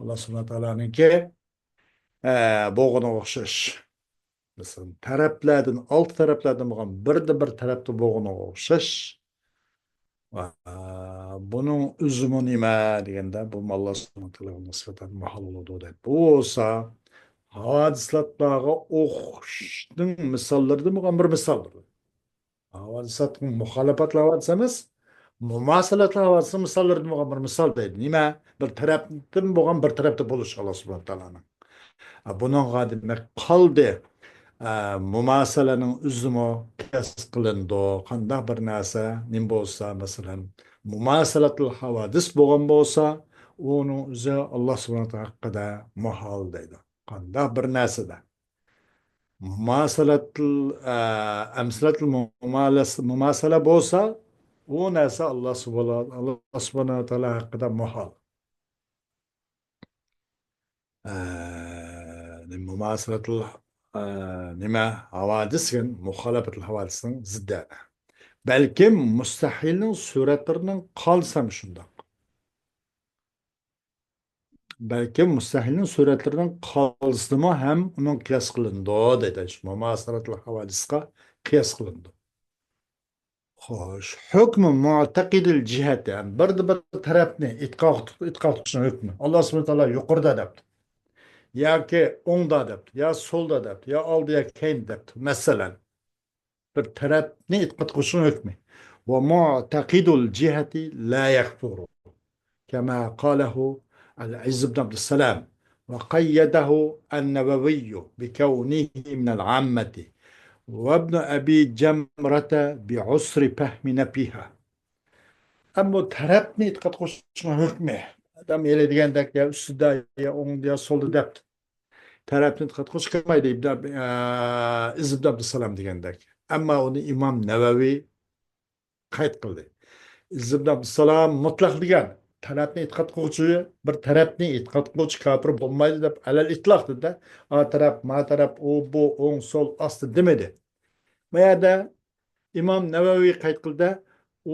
Allah subhanahu taolo'niki bo'g'ini o'xshash. Masalan, taraflardan, olti taraflardan bo'lgan bir tarafda bo'g'ini o'xshash. Buning uzumi nima deganda, bu Alloh subhanahu taologa nisbatan mahol bo'ladi deb. Bu bo'lsa, hadisatlarga o'xshashning misollaridan bo'lgan bir misoldir. Hadisatning muxolifatlar hadis emas, mumasalatlar hadis misollaridan bo'lgan bir misol deydi. Nima? Bir tarafdan bo'lgan bir tarafda bo'lish Alloh subhanahu taoloning. Buningga demak qoldi. Mumasalaning uzumi kasb qilindi. Qanday bir narsa nim bo'lsa, masalan, mumasalatul havadis bo'lgan bo'lsa, uni o'zi Alloh subhanahu taolo haqida mahol deydi. Qanday bir narsada mumasalatul amsalatul mumasala bo'lsa, u narsa Alloh subhanahu taolo haqida mahol. Mumasalatul nima havadis gen muxolifatul havadisning ziddi. Balkim mustahilning suratlarining qolsam shundoq. Balkim mustahilning suratlarining qolsimi ham uning qiyos qilindi deydi. Mumasalatul havadisga qiyos qilindi. Xo'sh, hukmi mu'taqidil jihat, yani bir tarafni e'tiqod qilishning hukmi. Alloh subhanahu taolo yuqorida debdi. Yoki o'ngda debdi, yo so'lda debdi, yo oldi yo keyin debdi. Masalan, bir tarafni e'tiqod qilishning hukmi. Wa mu'taqidul jihati la yakfuru. Kama qalahu al-Izz ibn Abd salam wa qayyadahu an-Nawawi bi kawnihi min al-'ammati wa ibn Abi Jamrata bi 'usri fahmina fiha. Ammo tarafni e'tiqod qilishning hukmi. Adam eladigandak ya ustida ya o'ngda ya so'lda debdi. Tarafni e'tiqod qilish kelmaydi Izz ibn Abd salam degandek. Ammo uni Imom Navaviy qayd qildi. Izz ibn Abd salam mutlaq degan. Tarafni e'tiqod qiluvchi bir tarafni e'tiqod qiluvchi kafir bo'lmaydi deb alal itloq dedi. A taraf, ma taraf, u bu o'ng so'l osti demedi. Bu yerda Imom Navaviy qayd qildi.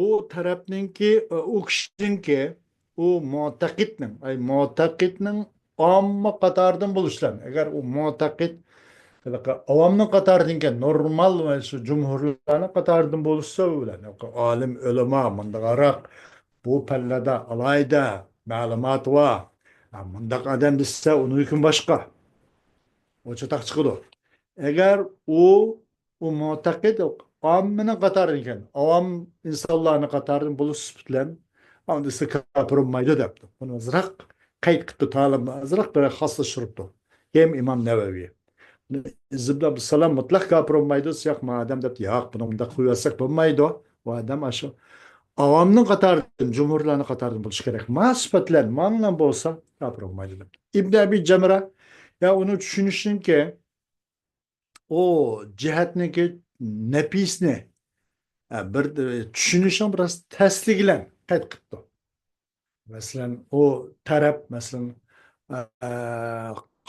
U tarafninki, u kishiningki, u mu'taqidning omma qatoridan bo'lishlar. Agar u mu'taqid avomning qatoridan normal va shu jumhurlarning qatoridan bo'lsa, ular olim ulamo mundaqaroq bu pallada alayda ma'lumot va mundaq odam desa uni hukm boshqa. O'sha taq chiqadi. Agar u mu'taqid ommaning qatoridan, avom insonlarning qatoridan bo'lish bilan unda kafir bo'lmaydi debdi. Buni azroq qayd qildi, ta'lim azroq bir xoslashtiribdi. Hem Imom Navaviy Zibda bu salam mutlaq kafir olmaydi. Yo'q, madam deb, yo'q, buni bunda qo'yarsak bo'lmaydi. Bu odam shu avomning qatoridan, jumhurlarning qatoridan bo'lishi kerak. Masfatlar ma'nolan bo'lsa kafir olmaydi deb. Ibn Abi Jamra ya uni tushunishninki o jihatniki nafisni bir tushunishni biroz tasdiqlan qayd qildi. Masalan, o taraf masalan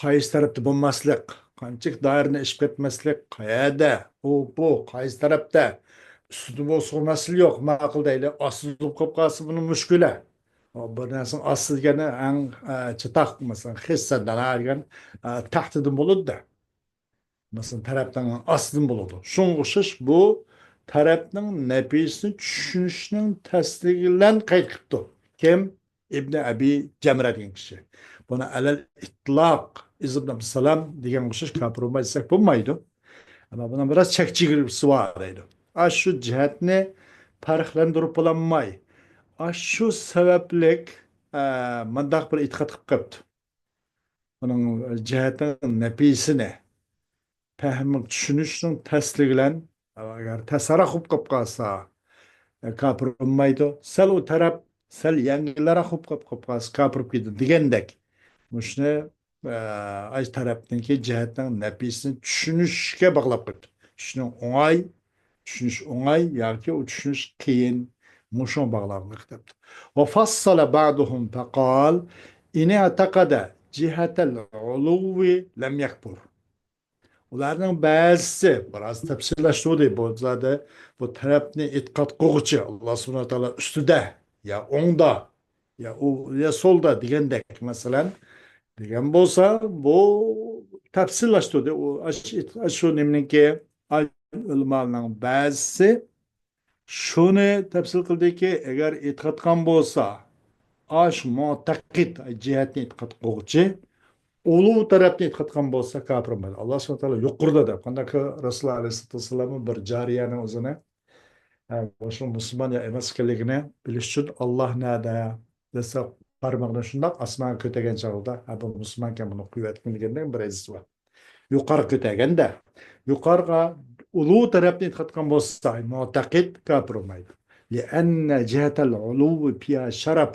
qaysi tarafda bo'lmaslik, qanchalik doirani ishib ketmaslik, qayerda, bu qaysi tarafda ustida bo'lsa masala yo'q, ma'qul deydi, ostida qolib qolsa buni mushkula. Bu narsani osti degani ang chatoq, masalan, hissadan olgan taxtidan bo'ladi-da. Masalan, tarafdan ostidan bo'ladi. Shunga o'xshash bu tarafning nafisini tushunishning tasdiqilan qayd qildi. Kim? İbn Abi Cemre degan kishi. Buni alal itloq Izz ibn Abdussalam degan o'xshash kafir bo'lmaysak bo'lmaydi. Ama buni biroz chekchigisi bor deydi. Shu jihatni farqlantirib bo'lolmay, shu sabablik mundaq bir e'tiqod qilib qolibdi. Buning jihatning nafisini fahmni tushunishning tasdiqilan agar tasarruf qilib qolsa kafir bo'lmaydi. Sal u taraf sal yangilara xo'p qolsa kafir bo'ladi degandek. Shuni ay tarafdagi jihatning nafisini tushunishga bog'lab qo'ydi. Tushunish o'ng'ay yoki u tushunish qiyin. Mushun bog'lab qo'ydi. Va fassala ba'duhum faqal in i'taqada jihatal uluwi lam yakfur. Ularning ba'zisi biroz tafsirlashuvdi. Bu zada bu tarafni e'tiqod qilg'uchi Alloh subhanahu va taolo ustida, ya o'ngda, ya solda degandek masalan degan bo'lsa, bu tafsirlashuvdi. U shu nimaniki ulamolarning ba'zisi shuni tafsir qildiki, agar e'tiqod qilgan bo'lsa, ash mu'taqid jihatni e'tiqod qilg'uchi ulug' tarafni e'tiqod bo'lsa kofir bo'ladi. Alloh subhanahu va taolo yuqorida deb qanday Rasululloh alayhi vasallam bir jariyani o'zini boshqa musulmon yo emas ekanligini bilish uchun Alloh nada desa barmog'ini shundoq osmonga ko'targan chog'ida bu musulmon ekan buni quyatgin degandan bir hadis bor. Yuqori ko'targanda yuqoriga ulug' tarafni e'tiqod qilgan bo'lsa mu'taqid kofir bo'lmaydi. لأن جهة العلو فيها شرف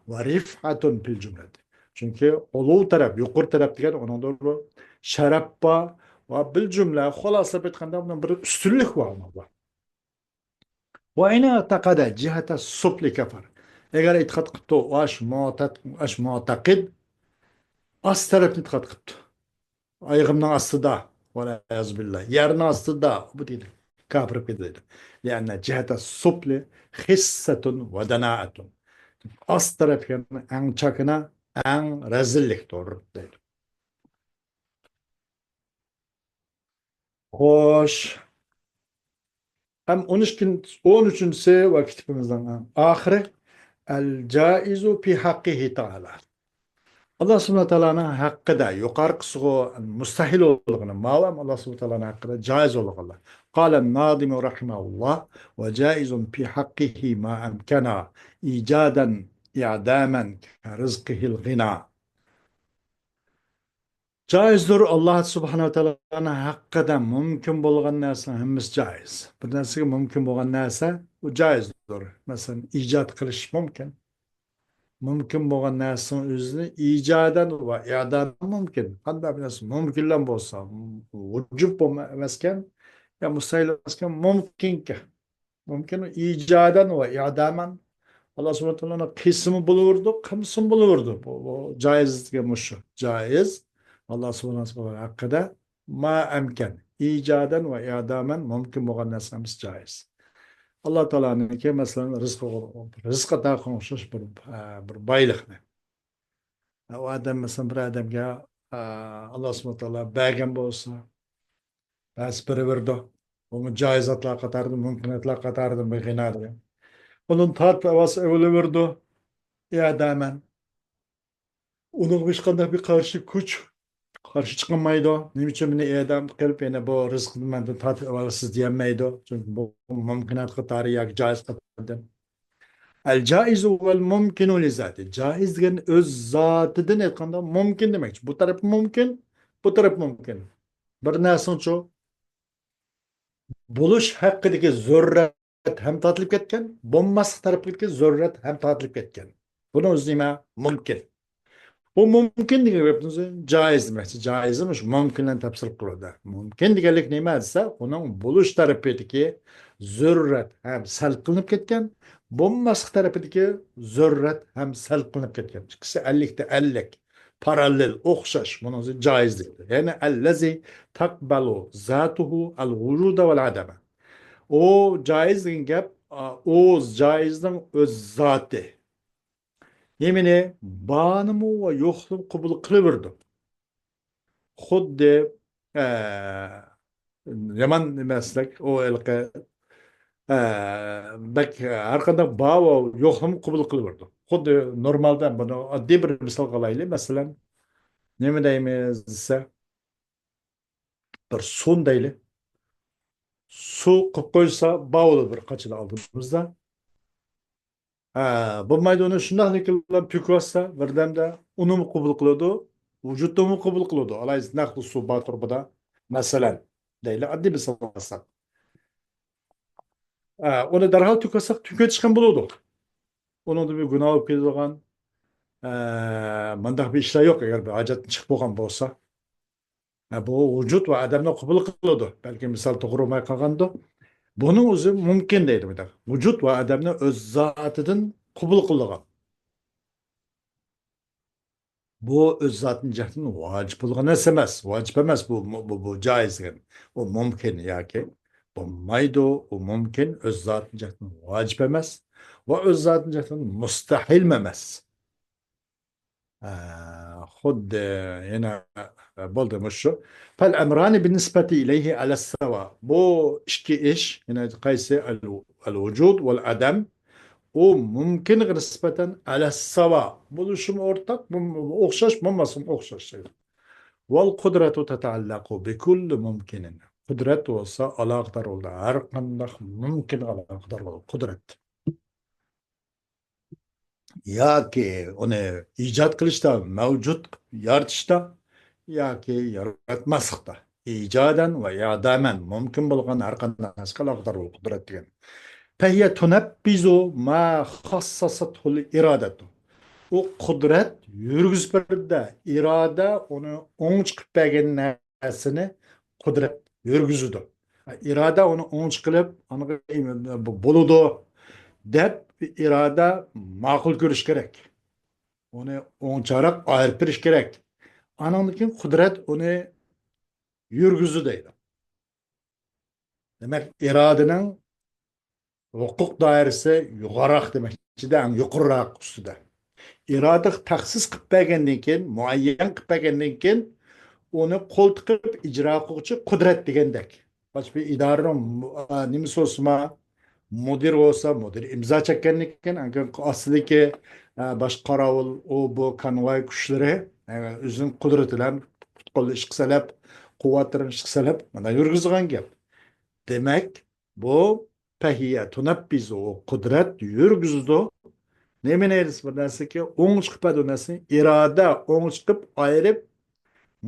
ورفعة في الجملة. Çünkü uluv taraf, yuqur taraf degan onun doğru şarap var ve bil cümle xulasa aytganda bundan bir üstünlük var ama. Ve ina taqada cihata supli kafar. Eğer itiqad qilibdi, ash mu'taqid as tarafni itiqad qilibdi. Ayağımdan astida ve billah. Yerinin astida bu deydi. Kafir deydi. Yani cihata supli hissatun ve danaatun. Az tarafın en çakına en rezillik doğru deydi. Hoş. Hem 13. vakitimizden ahire el caizu fi hakkihi ta'ala. Allah subhanahu wa ta'ala'nın hakkıda yukarı kısığı müstahil olduğunu mağlam Allah subhanahu wa ta'ala'nın hakkıda caiz olduğunu. Kâlen nâdimi rahimahullah ve caizun fi hakkihi ma emkena icaden i'damen rızkihil gina. Caizdir Allah subhanahu wa ta'ala'nın hakkıda mümkün bolgan narsa hemimiz caiz. Bir narsaga mümkün bolgan narsa bu caizdir. Mesela icat qilish mümkün. Mümkün bolgan narsanın özünü icadan ve i'adan mümkün. Qanday bir narsa mümkünlen bolsa, vücub emasken ya mustahil emasken mümkünke. Mümkün icadan ve i'daman Allah subhanahu wa ta'ala'nın kısmı bulurdu, kımsın bulurdu. Bu caizlikle muşu. Caiz. Allah subhanahu wa ta'ala hakkında ma emken. İcaden ve i'damen mümkün olan nesnemiz caiz. Allah Teala'nın ki mesela rızkı da konuşmuş bir baylık ne. O adam mesela bir adam ya Allah subhanahu wa ta'ala bəgən bolsa, bəs verdi. Onu caizatlar katardı, mümkünatlar katardı, bir ginadır. Onun tat havası evli verdi. İ'damen. Onun hiç kadar bir karşı çıkamaydı. Ne biçim ne idam kılıp yine bu rızkını benden tatip alırsız diyemeydi. Çünkü bu mümkünat katarı ya caiz katarı. El caizu vel mümkinu li zati. Caiz degen öz zatıdan etkanda mümkün demek. Bu taraf mümkün, bu taraf mümkün. Bir narsa şu buluş hakkındaki zürret hem tatlık etken, bulması tarafındaki zürret hem tatlık etken. Bunu özleme mümkün. Bu mümkün degan caiz demek. Caizmiş, mümkünle tafsir kılıyor. Mümkün deganlik nima desa, onun buluş tarafındaki zürret hem sal qilinib ketgan, bo'lmas tarafındaki zürret hem sal qilinib ketgan. İkisi 50'te 50 paralel, o'xshash. Bunun caizlikdir. Yani allazi takbalu zatuhu al vujuda vel adama. O caiz degan gap, o caizning öz zatı. Yemini bağınımı ve yokluğumu kabul kılıverdim. Xuddi yaman meslek o elke bak arkada bağ ve yokluğumu kabul kılıverdim. Xuddi normalde bunu addi bir misal kalaylı. Mesela ne mi deyimiz ise bir sun deyli. Su koysa bağ olur bir kaçını aldığımızda. Bo'lmaydi uni shundoqlik qilib to'kyapsa birdamda unimi qabul qiladi, vujudni qabul qiladi. Alayz naqli suv bor turbida masalan deyli oddiy misol olsak. Uni darhol to'ksaq to'katishgan bo'ladi. Uningda bir gunoh olib keladigan mundaq bir ishlar yo'q agar bir hojat chiqib bo'lgan bo'lsa. Bu vujud va odamni qabul qiladi. Balki misol to'g'ri bo'lmay qolganda buning o'zi mumkin deydi bu. Vujud va odamni o'z zotidan qabul qilgan. Bu öz zatın cihetinin vacip olgan narsa emas. Vacip emas bu caiz gen. O mumkin yaki. Bo'lmaydi, o mumkin öz zatın cihetinin vacip emas. Ve öz zatın cihetinin mustahil emas. خد هنا بولد مشو فالأمران بالنسبة إليه على السواء بو اشكي إيش هنا قيس الوجود والعدم وممكن نسبة على السواء بولشم أورتك أخشش ممسم أخشش والقدرة تتعلق بكل ممكن قدرة وصا على أقدر ولا عرق ممكن على أقدر قدرة yoki uni ijod qilishda mavjud yaratishda yoki yaratmaslikda ijodan va yadaman mumkin bo'lgan har qanday narsaga aloqador qudrat degan فهي تنفذ ما خصصته الإرادة u qudrat yurgizib berdi iroda uni o'ng chiqib bergan narsani qudrat yurgizadi iroda uni o'ng qilib bo'ludi deb iroda ma'qul ko'rish kerak uni o'ngcharoq ayirib berish kerak anandan keyin qudrat uni yurgizu deydi demak irodaning huquq doirasi yuqoriroq demakchida yuqoriroq ustida iroda taxsis qilib bergandan keyin muayyan qilib bergandan keyin uni qo'l tiqib ijro qiluvchi qudrat degandek boshqa bir idoraning nimasi bo'lsin mudir bo'lsa mudir imzo chekkandan keyin ostidagi boshqa qorovul u bu konvoy kuchlari o'zining qudrati bilan qo'lda ish qilsalab quvvatini ish qilsalab mana yurgizgan gap demak bu pahiya tunabbizu qudrat yurgizdi nemini bir narsaki o'ng chiqib narsani iroda o'ng chiqib ayirib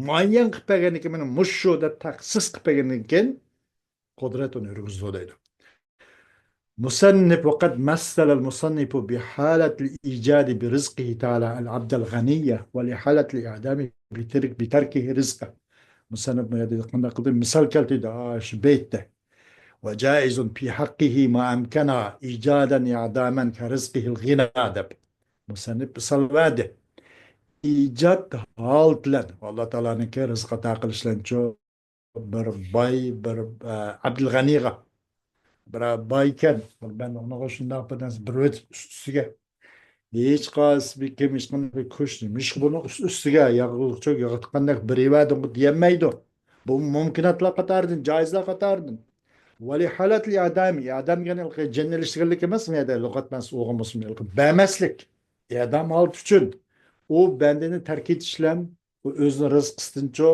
muayyan qilib bergandan keyin mana mushu deb taxsis qilib bergandan keyin qudrat uni yurgizdi deydi مصنف وقد مثل المصنف بحالة الإيجاد برزقه تعالى العبد الغنية ولحالة الإعدام بتركه رزقه مصنف ما يدي قلنا مثال كالتي داش بيته وجائز في حقه ما أمكن إيجادا إعداما كرزقه الغنى دب مصنف بصلواده إيجاد حالتلن والله تعالى نكي رزق تاقلشلن شو بر باي بر عبد الغنيغة bayken ben ona şundan yapacağız bir üstüge hiç kas bir kemiş bir kuş demiş bunu üstüge yağılık çok yağıtkanlık bir ibadet diyemeydi bu mümkünatla katardın caizle katardın veli halat li adam yani cennel iştigallik emas mı ya da lugat ben soğuması mı bemeslik adam alt için o bendini terk etişlem o özünü rızk kısıtınca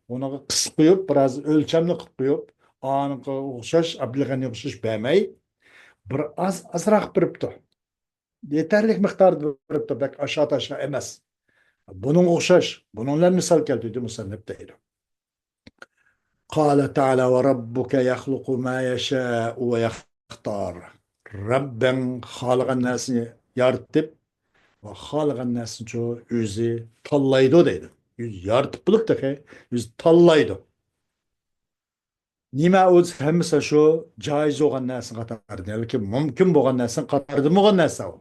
ona kısıp koyup biraz ölçemli kısıp koyup anıqa o'xshash Abdulg'aniga o'xshash bermay bir azroq beribdi yetarli miqdorda beribdi bak aşağı tasha emas buning o'xshash buninglar misol keltirdi musannif deydi قال تعالى وربك يخلق ما يشاء ويختار Rabbim xalqan narsani yaratib va xalqan narsani o'zi tanlaydi deydi yaratib bo'libdi o'zi tanlaydi nima o'zi hammasi shu joiz bo'lgan narsani qatardi yoki mumkin bo'lgan narsani qatardi bo'lgan narsa u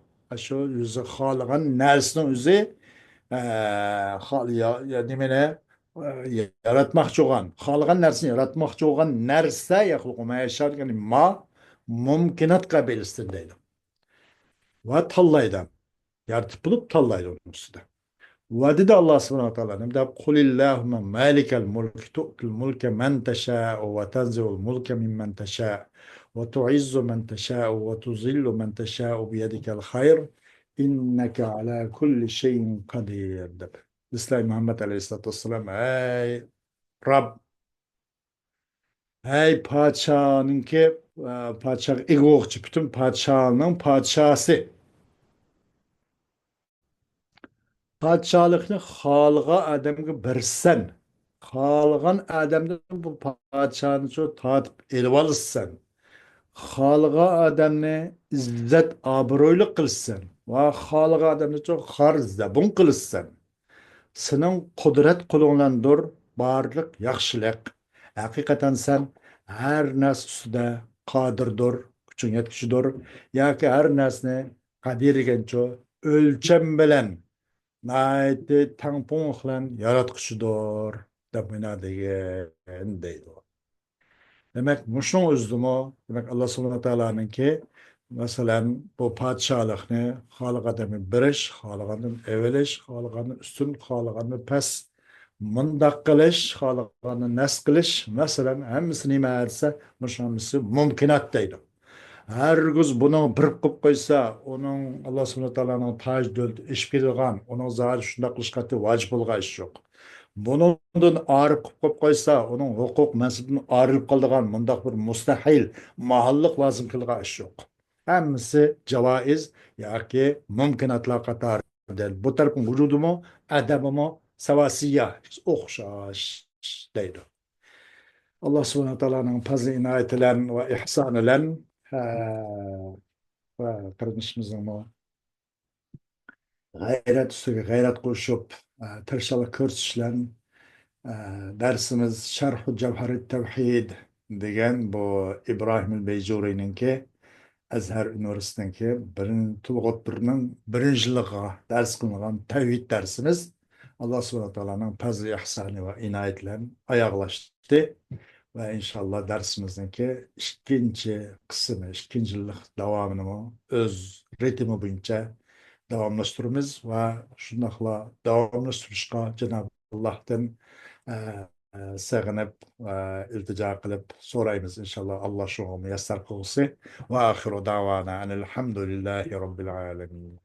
shu o'zi xohlagan narsani o'zi nimani yaratmoqchi bo'lgan xohlagan narsani yaratmoqchi bo'lgan narsa ya'ni ma mumkinat qabilisdir deydi va tanlaydi yaratib bo'lib tanlaydi uni ustida ودد الله سبحانه وتعالى نبدأ قل اللهم مالك الملك تؤتي الملك من تشاء وتنزع الملك ممن تشاء وتعز من تشاء وتذل من تشاء بيدك الخير إنك على كل شيء قدير İslam Muhammed Aleyhisselatü Vesselam ey Rab ey padişahın ki padişah egoğçu bütün padişahının padişahı Padişahlıkni xalqa adamga bersan, xalqan adamdan bu padişahni şu tatib elib olsan, xalqa adamni izzat obro'li qilsan va xalqa adamni şu xar zabun qilsan. Sening qudrat qo'lingdandir barliq yaxshilik. Haqiqatan sen har narsa ustida qodirdir, kuching yetkichidir yoki har narsani qadirgancha o'lcham bilan naiti tangpung kılan yaratqıçıdır dep mina degen deydi. Demek muşun özlümü, demek Allah subhanahu teala'nın ki mesela bu padişahlıkını halık adamı biriş, halık adamı eveliş, halık adamı üstün, halık adamı pes, mındak kılış, halık adamı nes kılış, mesela hemmisini meğerse muşamisi mümkünat deydi. Herkes bunu bir kılıp koysa, onun Allah subhanahu teala'nın taj döldü, iş bilgan, onun zahir şunda kılışkatı vacip olga iş yok. Bunundan arif kılıp koysa, onun hukuk mensubunun arif kıldıgan, mundaq bir mustahil, mahallık lazım kılga iş yok. Hemmisi cevaiz, yaki mümkünatlar katar değil. Bu tarafın vücudu mu, adamı mu, savasiyya, okşaş deydi. Allah subhanahu teala'nın fazl inayet ilen ve ihsan ilen ve kardeşimizin o gayret üstüge gayret koşup tırşalı körsüşlen dersimiz Şerh-u Cevher-i Tevhid degan bu İbrahim Beyjuri'ninki Azhar Üniversitesi'ninki Tulg'ut birinin birinci yiliga ders kılıngan tevhid dersimiz Allah subhanahu teala'nın fazl ihsanı ve inayetle ayaklaştı. Ve inşallah dersimizdeki ikinci kısmı, ikinci yıllık devamını öz ritmi boyunca davamlaştırırız ve şundakla davamlaştırışka Cenab-ı Allah'tan e, sığınıp iltica kılıp sorayımız inşallah Allah şunu müyesser kılsı ve ahiru davana enelhamdülillahi rabbil alemin.